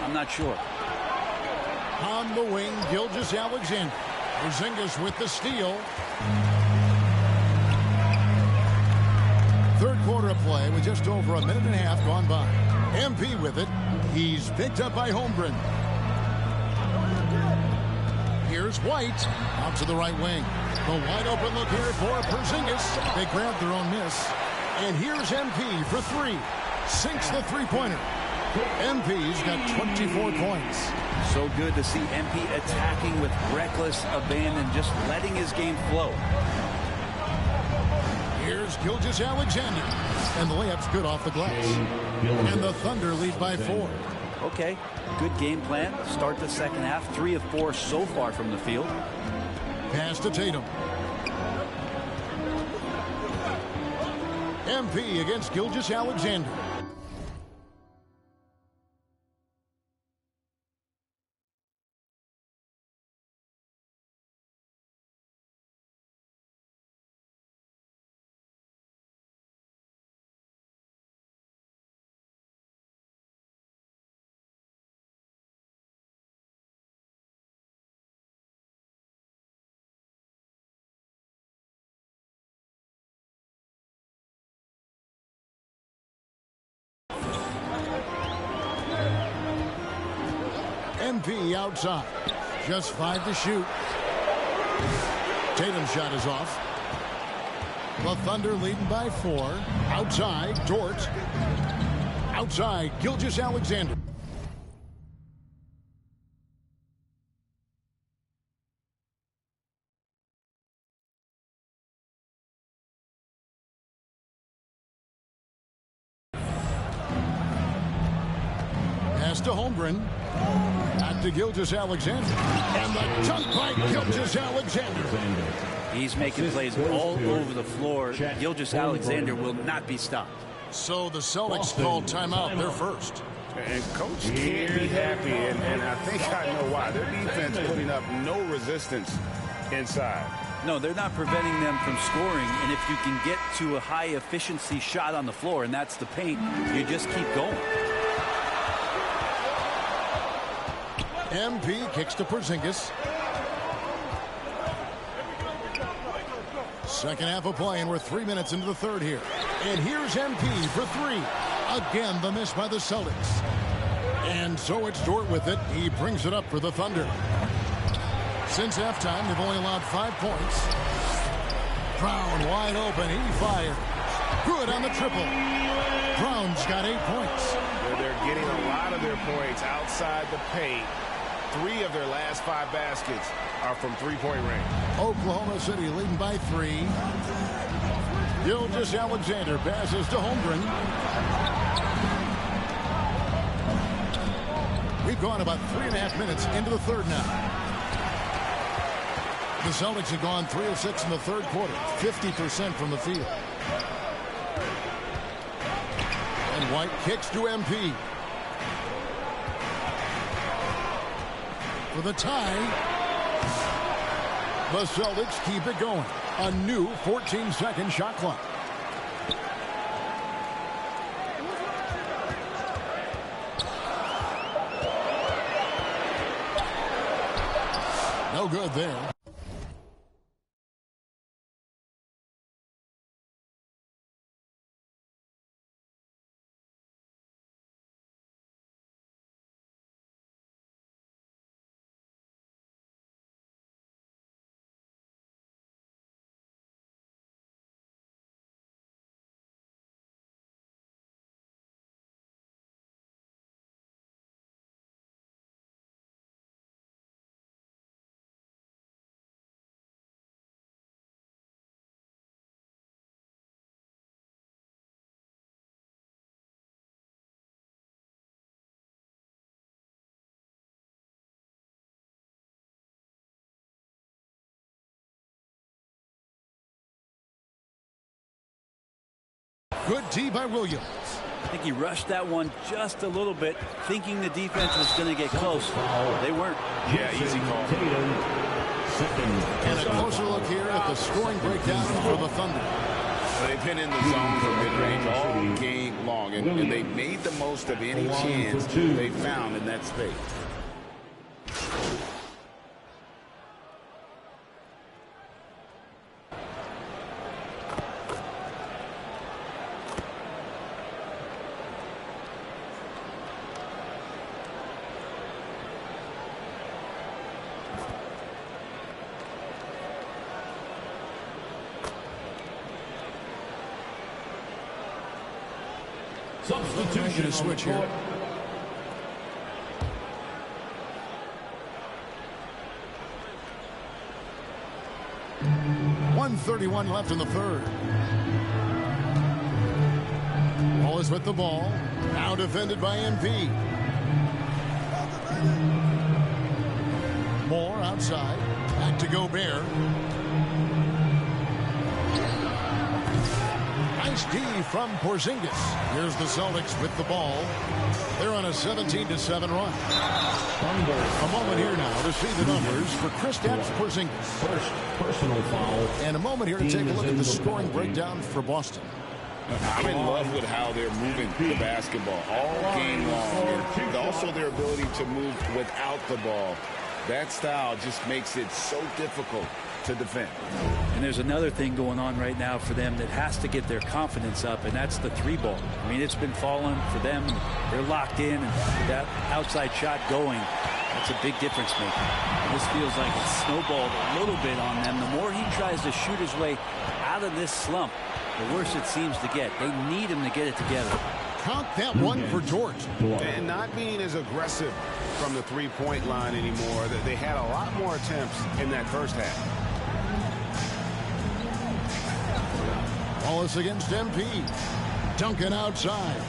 [SPEAKER 3] I'm not sure.
[SPEAKER 1] On the wing, Gilgeous-Alexander. Porzingis with the steal. Third quarter of play with just over a minute and a half gone by. MP with it. He's picked up by Holmgren. Here's White out to the right wing. The wide open look here for Porzingis. They grabbed their own miss. And here's MP for 3. Sinks the three-pointer. MP's got 24 points.
[SPEAKER 3] So good to see MP attacking with reckless abandon, just letting his game flow.
[SPEAKER 1] Here's Gilgeous-Alexander. And the layup's good off the glass. And the Thunder lead by 4.
[SPEAKER 3] Okay, good game plan. Start the second half. 3 of 4 so far from the field.
[SPEAKER 1] Pass to Tatum. MP against Gilgeous-Alexander. MP outside. Just 5 to shoot. Tatum's shot is off. The Thunder leading by 4. Outside, Dort. Outside, Gilgeous-Alexander. Pass to Holmgren. Back to Gilgeous-Alexander. And the dunk by Gilgeous-Alexander.
[SPEAKER 3] He's making plays all over the floor. Gilgeous-Alexander will not be stopped.
[SPEAKER 1] So the Celtics called timeout. They're first.
[SPEAKER 2] And Coach can't be happy, and I think I know why. Their defense putting up no resistance inside.
[SPEAKER 3] No, they're not preventing them from scoring, and if you can get to a high-efficiency shot on the floor, and that's the paint, you just keep going.
[SPEAKER 1] MP kicks to Porzingis. Second half of play, and we're 3 minutes into the third here. And here's MP for 3. Again, the miss by the Celtics. And so it's Dort with it. He brings it up for the Thunder. Since halftime, they've only allowed 5 points. Brown wide open. He fires. Good on the triple. Brown's got 8 points.
[SPEAKER 2] They're getting a lot of their points outside the paint. 3 of their last 5 baskets are from three-point range. Oklahoma City leading by 3. Gilgeous-Alexander passes to Holmgren. We've gone about 3.5 minutes into the third now. The Celtics have gone 3 of 6 in the third quarter, 50% from the field. And White kicks to MP. For the tie, the Celtics keep it going. A new 14-second shot clock. No good there. Good D by Williams.
[SPEAKER 3] I think he rushed that one just a little bit, thinking the defense was going to get close. They weren't.
[SPEAKER 2] Yeah, easy call.
[SPEAKER 1] And a closer look here at the scoring breakdown for the Thunder.
[SPEAKER 2] Well, they've been in the zone for mid-range all game long, and they made the most of any chance they found in that space.
[SPEAKER 6] Substitution
[SPEAKER 1] switch here. 1:31 left in the third. Wallace with the ball. Now defended by MP. Moore outside. Back to Gobert. Nice D from Porzingis. Here's the Celtics with the ball. They're on a 17-7 run. A moment here now to see the numbers for Kristaps Porzingis.
[SPEAKER 6] First personal foul.
[SPEAKER 1] And a moment here to take a look at the scoring breakdown for Boston.
[SPEAKER 2] I'm in love with how they're moving the basketball all game long, and also their ability to move without the ball. That style just makes it so difficult to defend.
[SPEAKER 3] And there's another thing going on right now for them that has to get their confidence up, and that's the three ball. I mean, it's been falling for them. They're locked in, and that outside shot going, that's a big difference maker. And this feels like it's snowballed a little bit on them. The more he tries to shoot his way out of this slump, the worse it seems to get. They need him to get it together.
[SPEAKER 1] Count that one for George.
[SPEAKER 5] And not being as aggressive from the three-point line anymore. They had a lot more attempts in that first half.
[SPEAKER 1] Wallace against MP. Duncan outside.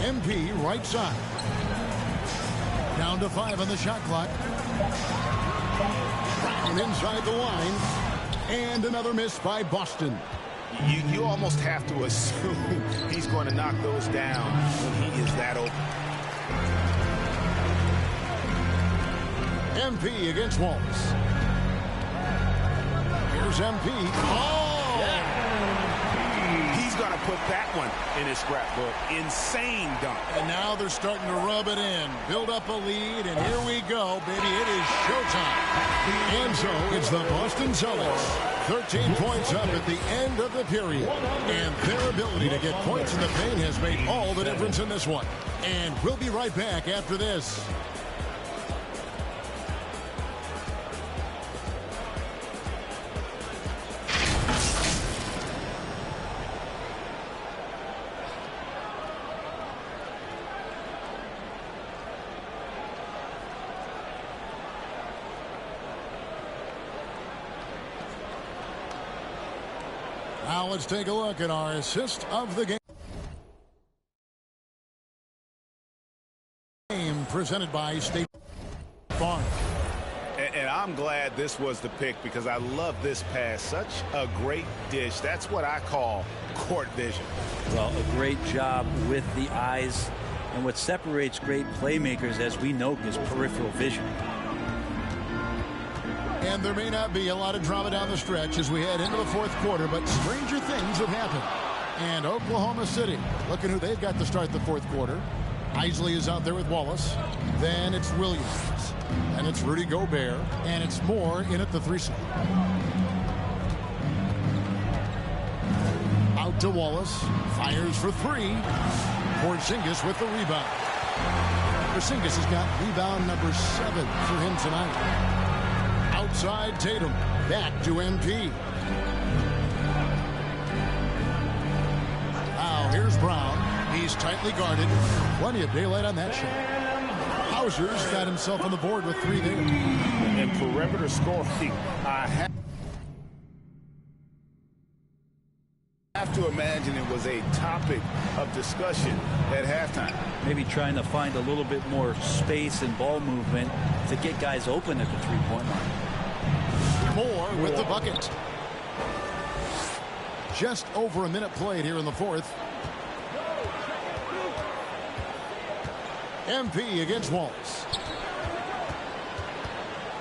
[SPEAKER 1] MP right side. Down to 5 on the shot clock. Brown inside the line. And another miss by Boston.
[SPEAKER 5] You almost have to assume he's going to knock those down when he is that open.
[SPEAKER 1] MP against Wallace. Here's MP. Oh!
[SPEAKER 5] Yeah. He's going to put that one in his scrapbook. Insane dunk.
[SPEAKER 1] And now they're starting to rub it in. Build up a lead, and here we go, baby. It is showtime. And so it's the Boston Celtics. 13 points up at the end of the period. And their ability to get points in the paint has made all the difference in this one. And we'll be right back after this. Now let's take a look at our assist of the game presented by State Farm.
[SPEAKER 5] And I'm glad this was the pick because I love this pass. Such a great dish. That's what I call court vision.
[SPEAKER 3] Well, a great job with the eyes. And what separates great playmakers, as we know, is peripheral vision.
[SPEAKER 1] And there may not be a lot of drama down the stretch as we head into the fourth quarter, but stranger things have happened. And Oklahoma City, looking who they've got to start the fourth quarter. Isley is out there with Wallace. Then it's Williams. And it's Rudy Gobert. And it's Moore in at the 3-side. Out to Wallace. Fires for 3. Porzingis with the rebound. Porzingis has got rebound number 7 for him tonight. Outside Tatum. Back to MP. Now here's Brown. He's tightly guarded. Plenty of daylight on that shot. Hauser's got himself on the board with 3 there.
[SPEAKER 2] And perimeter scoring, I have to imagine it was a topic of discussion at halftime.
[SPEAKER 3] Maybe trying to find a little bit more space and ball movement to get guys open at the three-point line.
[SPEAKER 1] Moore with the bucket. Just over a minute played here in the fourth. MP against Wallace.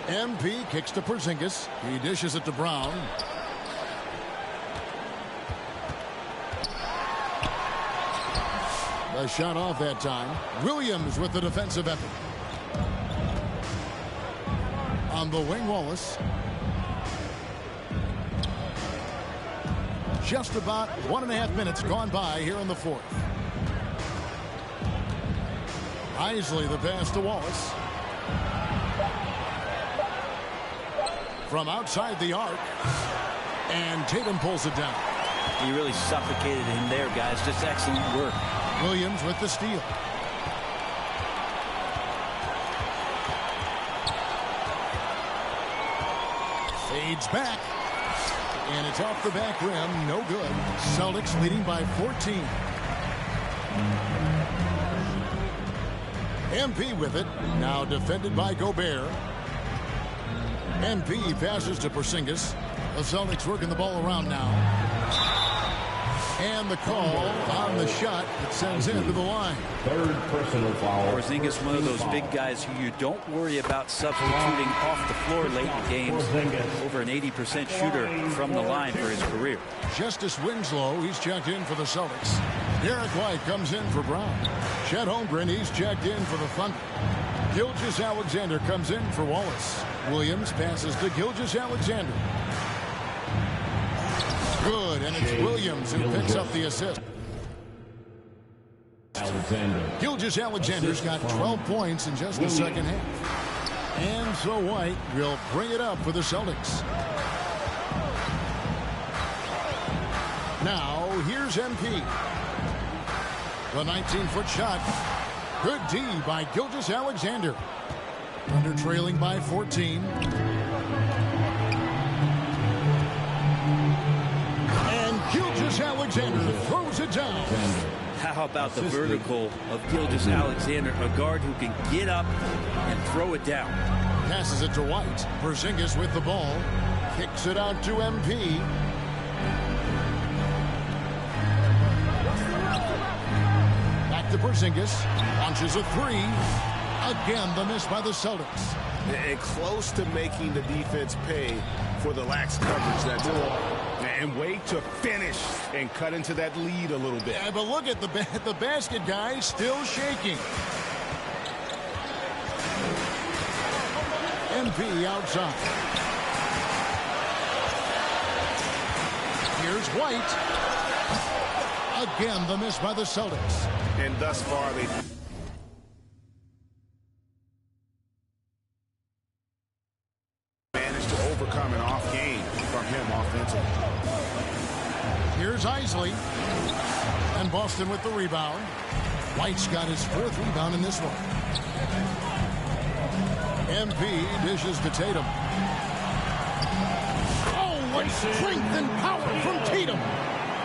[SPEAKER 1] MP kicks to Porzingis. He dishes it to Brown. The shot off that time. Williams with the defensive effort. On the wing, Wallace. Just about 1.5 minutes gone by here in the fourth. Isley the pass to Wallace. From outside the arc. And Tatum pulls it down.
[SPEAKER 3] He really suffocated him there, guys. Just excellent work.
[SPEAKER 1] Williams with the steal. Fades back. And it's off the back rim. No good. Celtics leading by 14. MP with it. Now defended by Gobert. MP passes to Porzingis. The Celtics working the ball around now. And the call on the shot that sends him to the line.
[SPEAKER 6] Third personal foul.
[SPEAKER 3] Porzingis, one of those big guys who you don't worry about substituting off the floor late in games. Over an 80% shooter from the line for his career.
[SPEAKER 1] Justice Winslow, he's checked in for the Celtics. Derek White comes in for Brown. Chet Holmgren, he's checked in for the Thunder. Gilgeous-Alexander comes in for Wallace. Williams passes to Gilgeous-Alexander. Good, and it's Williams who picks up the assist. Gilgeous-Alexander's got 12 points in just the second half. And so White will bring it up for the Celtics. Now, here's MP. The 19-foot shot. Good D by Gilgeous-Alexander. Thunder trailing by 14. Gilgeous-Alexander throws it down.
[SPEAKER 3] How about the vertical of Gilgeous-Alexander, a guard who can get up and throw it down.
[SPEAKER 1] Passes it to White. Porzingis with the ball. Kicks it out to MP. Back to Porzingis. Launches a three. Again, the miss by the Celtics.
[SPEAKER 5] And close to making the defense pay for the lax coverage that time. And wait to finish and cut into that lead a little bit.
[SPEAKER 1] Yeah, but look at the basket guy still shaking. MP outside. Here's White. Again, the miss by the Celtics.
[SPEAKER 5] And thus far, they managed to overcome an off game from him offensively.
[SPEAKER 1] Here's Isley. And Boston with the rebound. White's got his fourth rebound in this one. MP dishes to Tatum. Oh, what strength and power from Tatum.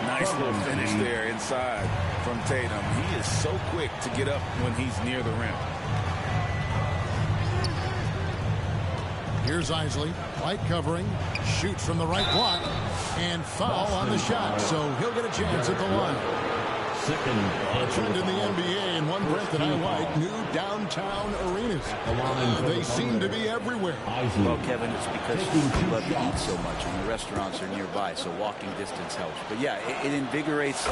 [SPEAKER 2] Nice little finish there inside from Tatum. He is so quick to get up when he's near the rim.
[SPEAKER 1] Here's Isley. White covering. Shoots from the right block. And foul on the shot. So he'll get a chance at the line. A trend in the NBA and one Brent that I like. New downtown arenas. They seem to be everywhere.
[SPEAKER 3] Well, Kevin, it's because we love to eat so much and the restaurants are nearby, so walking distance helps. But yeah, it invigorates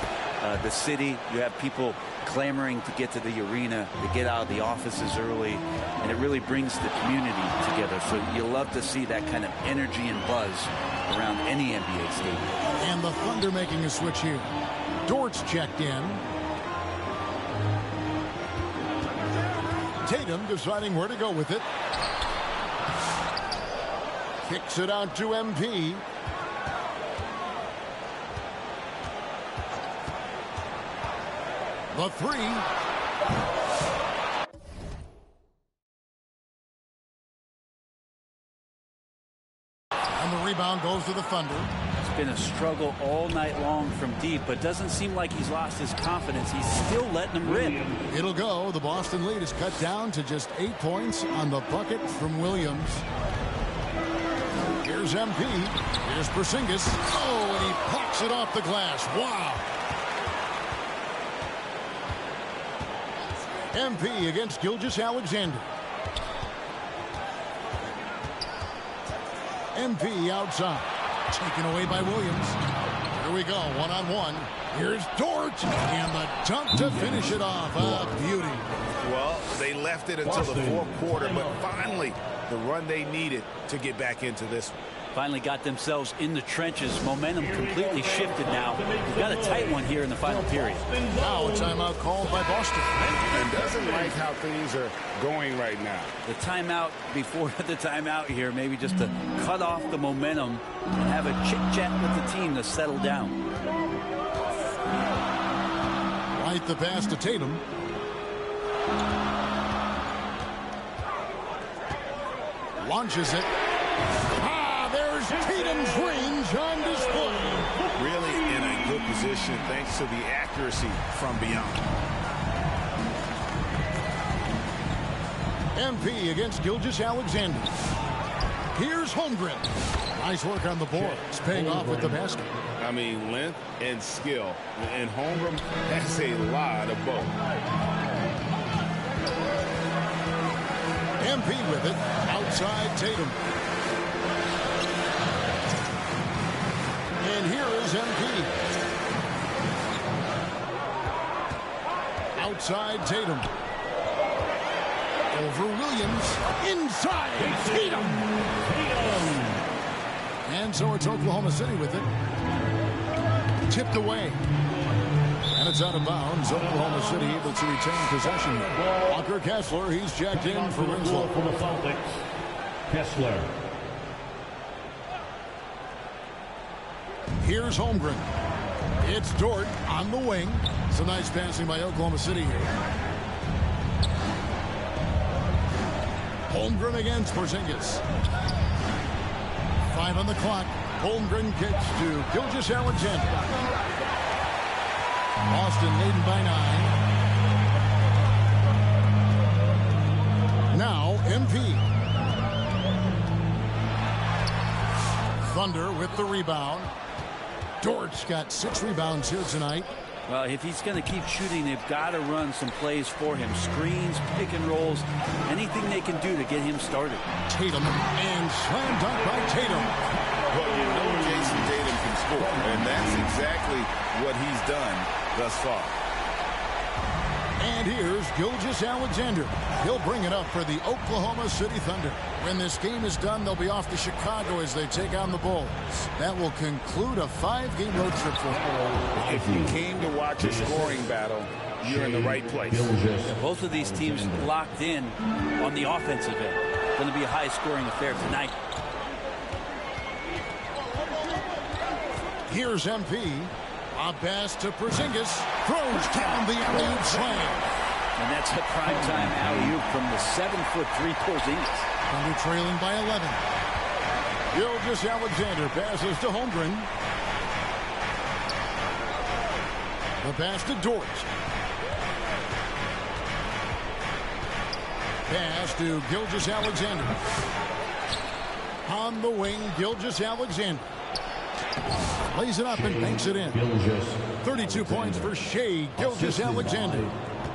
[SPEAKER 3] the city. You have people clamoring to get to the arena, to get out of the offices early, and it really brings the community together. So you love to see that kind of energy and buzz around any NBA stadium.
[SPEAKER 1] And the Thunder making a switch here. Dort's checked in. Tatum deciding where to go with it. Kicks it out to MP. The three. And the rebound goes to the Thunder.
[SPEAKER 3] It's been a struggle all night long from deep, but doesn't seem like he's lost his confidence. He's still letting them rip.
[SPEAKER 1] It'll go. The Boston lead is cut down to just 8 points on the bucket from Williams. Here's MP. Here's Porzingis. Oh, and he pocks it off the glass. Wow. MP against Gilgeous-Alexander. MP outside. Taken away by Williams. Here we go, one-on-one. Here's Dort. And the dunk to finish it off. A beauty.
[SPEAKER 5] Well, they left it until the fourth quarter, but finally the run they needed to get back into this one.
[SPEAKER 3] Finally got themselves in the trenches. Momentum completely shifted now. We've got a tight one here in the final period.
[SPEAKER 1] Now a timeout called by Boston.
[SPEAKER 2] And doesn't like how things are going right now.
[SPEAKER 3] The timeout before the timeout here, maybe just to cut off the momentum and have a chit-chat with the team to settle down.
[SPEAKER 1] Right the pass to Tatum. Launches it. There's Tatum's range on display.
[SPEAKER 5] Really in a good position thanks to the accuracy from beyond.
[SPEAKER 1] MP against Gilgeous-Alexander. Here's Holmgren. Nice work on the boards, paying off with the basket.
[SPEAKER 2] I mean, length and skill. And Holmgren has a lot of both.
[SPEAKER 1] MP with it. Outside Tatum. And here is MP. Outside Tatum. Over Williams. Inside Tatum. And so it's Oklahoma City with it. Tipped away. And it's out of bounds. Oklahoma City able to retain possession. Walker Kessler, he's checked in for Winslow.
[SPEAKER 6] For the Celtics, Kessler.
[SPEAKER 1] Here's Holmgren. It's Dort on the wing. It's a nice passing by Oklahoma City here. Holmgren against Porzingis. 5 on the clock. Holmgren kicks to Gilgeous-Alexander. Boston leading by 9. Now MP. Thunder with the rebound. Dort's got 6 rebounds here tonight.
[SPEAKER 3] Well, if he's going to keep shooting, they've got to run some plays for him. Screens, pick and rolls, anything they can do to get him started.
[SPEAKER 1] Tatum and slam dunk by Tatum.
[SPEAKER 2] Well, you know Jason Tatum can score, and that's exactly what he's done thus far.
[SPEAKER 1] And here's Gilgeous-Alexander. He'll bring it up for the Oklahoma City Thunder. When this game is done, they'll be off to Chicago as they take on the Bulls. That will conclude a 5-game road trip for them.
[SPEAKER 2] If you came to watch a scoring battle, you're in the right place.
[SPEAKER 3] Both of these teams locked in on the offensive end. Going to be a high-scoring affair tonight.
[SPEAKER 1] Here's MP. A pass to Porzingis. Throws down the alley-oop slam.
[SPEAKER 3] And that's a prime-time alley-oop from the 7'3" Porzingis.
[SPEAKER 1] Thunder trailing by 11. Gilgeous-Alexander passes to Holmgren. The pass to Dort. Pass to Gilgeous-Alexander. On the wing, Gilgeous-Alexander. Lays it up and banks it in. 32 points for Shai Gilgeous-Alexander.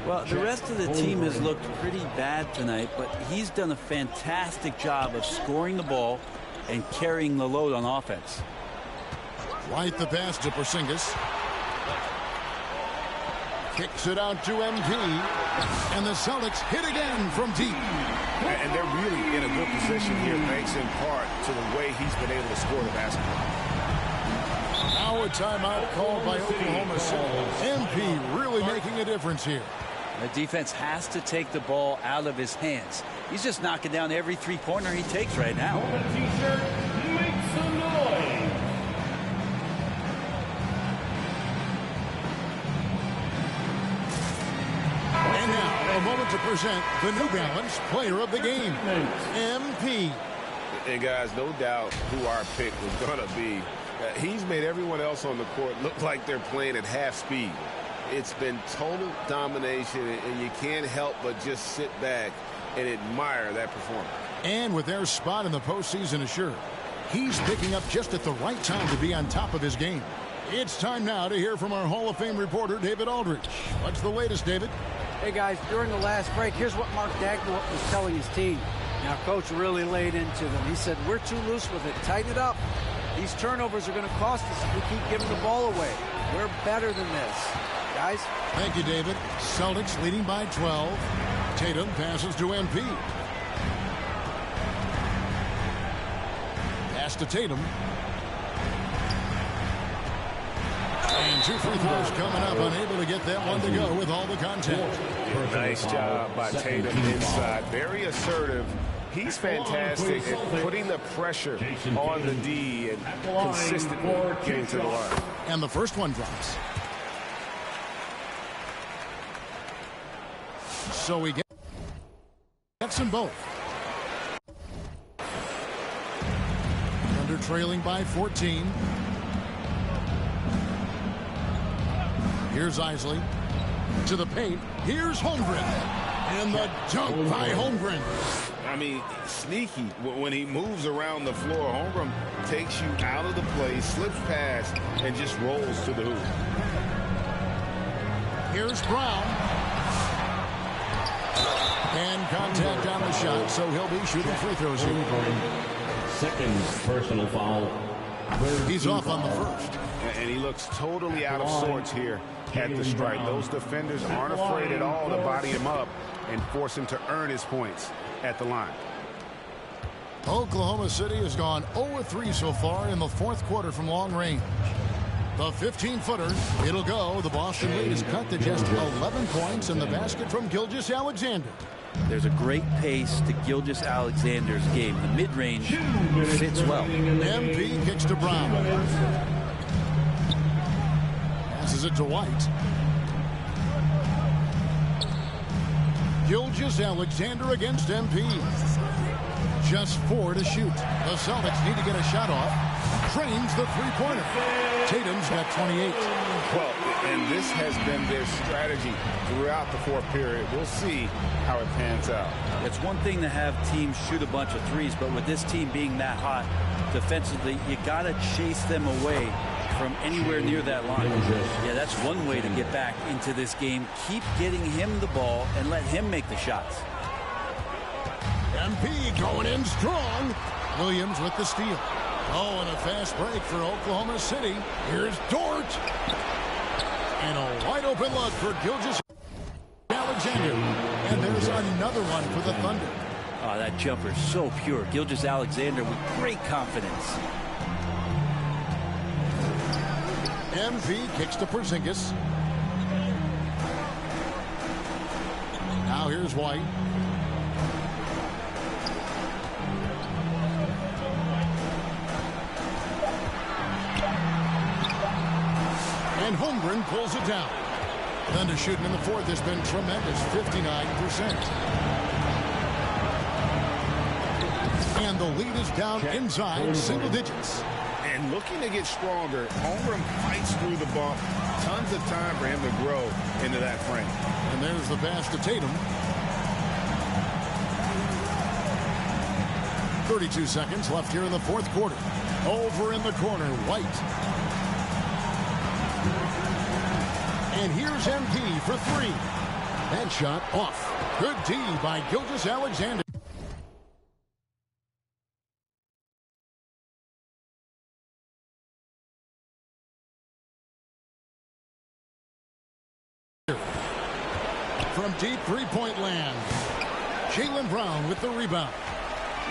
[SPEAKER 3] Well, the rest of the team has looked pretty bad tonight, but he's done a fantastic job of scoring the ball and carrying the load on offense.
[SPEAKER 1] White the pass to Porzingis. Kicks it out to MP. And the Celtics hit again from deep.
[SPEAKER 5] And they're really in a good position here, thanks in part to the way he's been able to score the basketball.
[SPEAKER 1] Now a timeout called by Oklahoma City. MP really making a difference here.
[SPEAKER 3] The defense has to take the ball out of his hands. He's just knocking down every three-pointer he takes right now.
[SPEAKER 6] The T-shirt makes some noise.
[SPEAKER 1] And now a moment to present the New Balance Player of the Game, MP.
[SPEAKER 5] And guys, no doubt who our pick was going to be. He's made everyone else on the court look like they're playing at half speed. It's been total domination, and you can't help but just sit back and admire that performance.
[SPEAKER 1] And with their spot in the postseason assured, he's picking up just at the right time to be on top of his game. It's time now to hear from our Hall of Fame reporter, David Aldridge. What's the latest, David?
[SPEAKER 4] Hey, guys, during the last break, here's what Mark Dagnall was telling his team. Now, Coach really laid into them. He said, we're too loose with it. Tighten it up. These turnovers are going to cost us if we keep giving the ball away. We're better than this. Guys?
[SPEAKER 1] Thank you, David. Celtics leading by 12. Tatum passes to MP. Pass to Tatum. And 2 free throws coming up, unable to get that one to go with all the contact.
[SPEAKER 5] Nice job by Tatum inside. Very assertive. He's fantastic at putting the pressure on the D and consistently getting to the line.
[SPEAKER 1] And the first one drops. So we get them both. Thunder trailing by 14. Here's Isley to the paint. Here's Holmgren. And the dunk by Holmgren.
[SPEAKER 2] I mean, sneaky when he moves around the floor. Holmgren takes you out of the play, slips past, and just rolls to the hoop.
[SPEAKER 1] Here's Brown. And contact on the shot, so he'll be shooting free throws here.
[SPEAKER 6] Second personal foul.
[SPEAKER 1] He's off on the first.
[SPEAKER 2] And he looks totally out of sorts here at the stripe. Those defenders aren't afraid at all to body him up and force him to earn his points at the line.
[SPEAKER 1] Oklahoma City has gone 0-3 so far in the fourth quarter from long range. The 15-footer, it'll go. The Boston lead is cut to just 11 points in the basket from Gilgeous-Alexander.
[SPEAKER 3] There's a great pace to Gilgeous-Alexander's game. The mid-range fits well.
[SPEAKER 1] MP kicks to Brown. Passes it to White. Gilgeous-Alexander against MP. Just 4 to shoot. The Celtics need to get a shot off. Trains the three-pointer. Tatum's got 28.
[SPEAKER 2] Well, and this has been their strategy throughout the fourth period. We'll see how it pans out.
[SPEAKER 3] It's one thing to have teams shoot a bunch of threes, but with this team being that hot defensively, you got to chase them away from anywhere near that line. Yeah, that's one way to get back into this game. Keep getting him the ball and let him make the shots.
[SPEAKER 1] MP going in strong. Williams with the steal. Oh, and a fast break for Oklahoma City. Here's Dort. And a wide open look for Gilgeous-Alexander. And there's another one for the Thunder.
[SPEAKER 3] Oh, that jumper is so pure. Gilgeous-Alexander with great confidence.
[SPEAKER 1] MP kicks to Porzingis. Now here's White. And Holmgren pulls it down. Thunder shooting in the fourth has been tremendous, 59%. And the lead is down inside single digits.
[SPEAKER 2] And looking to get stronger, Holmgren fights through the bump. Tons of time for him to grow into that frame.
[SPEAKER 1] And there's the pass to Tatum. 32 seconds left here in the fourth quarter. Over in the corner, White. And here's MP for three. That shot off. Good D by Gilgeous-Alexander. From deep three-point land, Jaylen Brown with the rebound.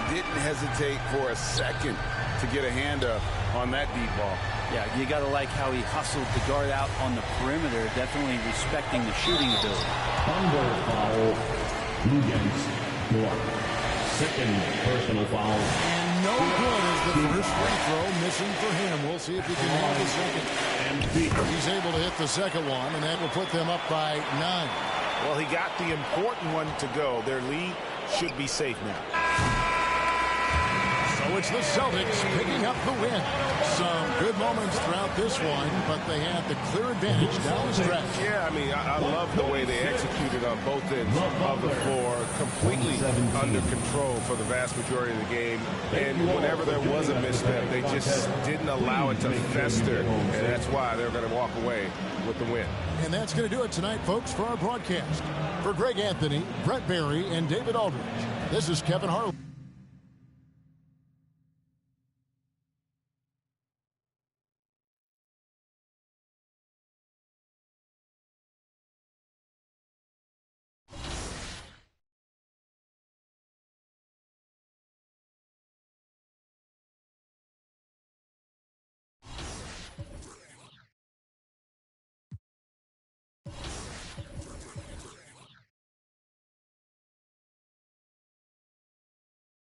[SPEAKER 2] Didn't hesitate for a second to get a hand up on that deep ball.
[SPEAKER 3] Yeah, you got to like how he hustled the guard out on the perimeter, definitely respecting the shooting ability.
[SPEAKER 6] Thunder foul against Dort. Second personal foul.
[SPEAKER 1] And no good as the first free throw missing for him. We'll see if he can hit the second. He's able to hit the second one, and that will put them up by 9.
[SPEAKER 2] Well, he got the important one to go. Their lead should be safe now.
[SPEAKER 1] So it's the Celtics picking up the win. Some good moments throughout this one, but they had the clear advantage down the stretch.
[SPEAKER 2] Yeah, I mean, I love the way they executed on both ends of the floor. Completely under control for the vast majority of the game. And whenever there was a misstep, they just didn't allow it to fester. And that's why they're going to walk away with the win.
[SPEAKER 1] And that's going to do it tonight, folks, for our broadcast. For Greg Anthony, Brett Barry, and David Aldridge, this is Kevin Harlan.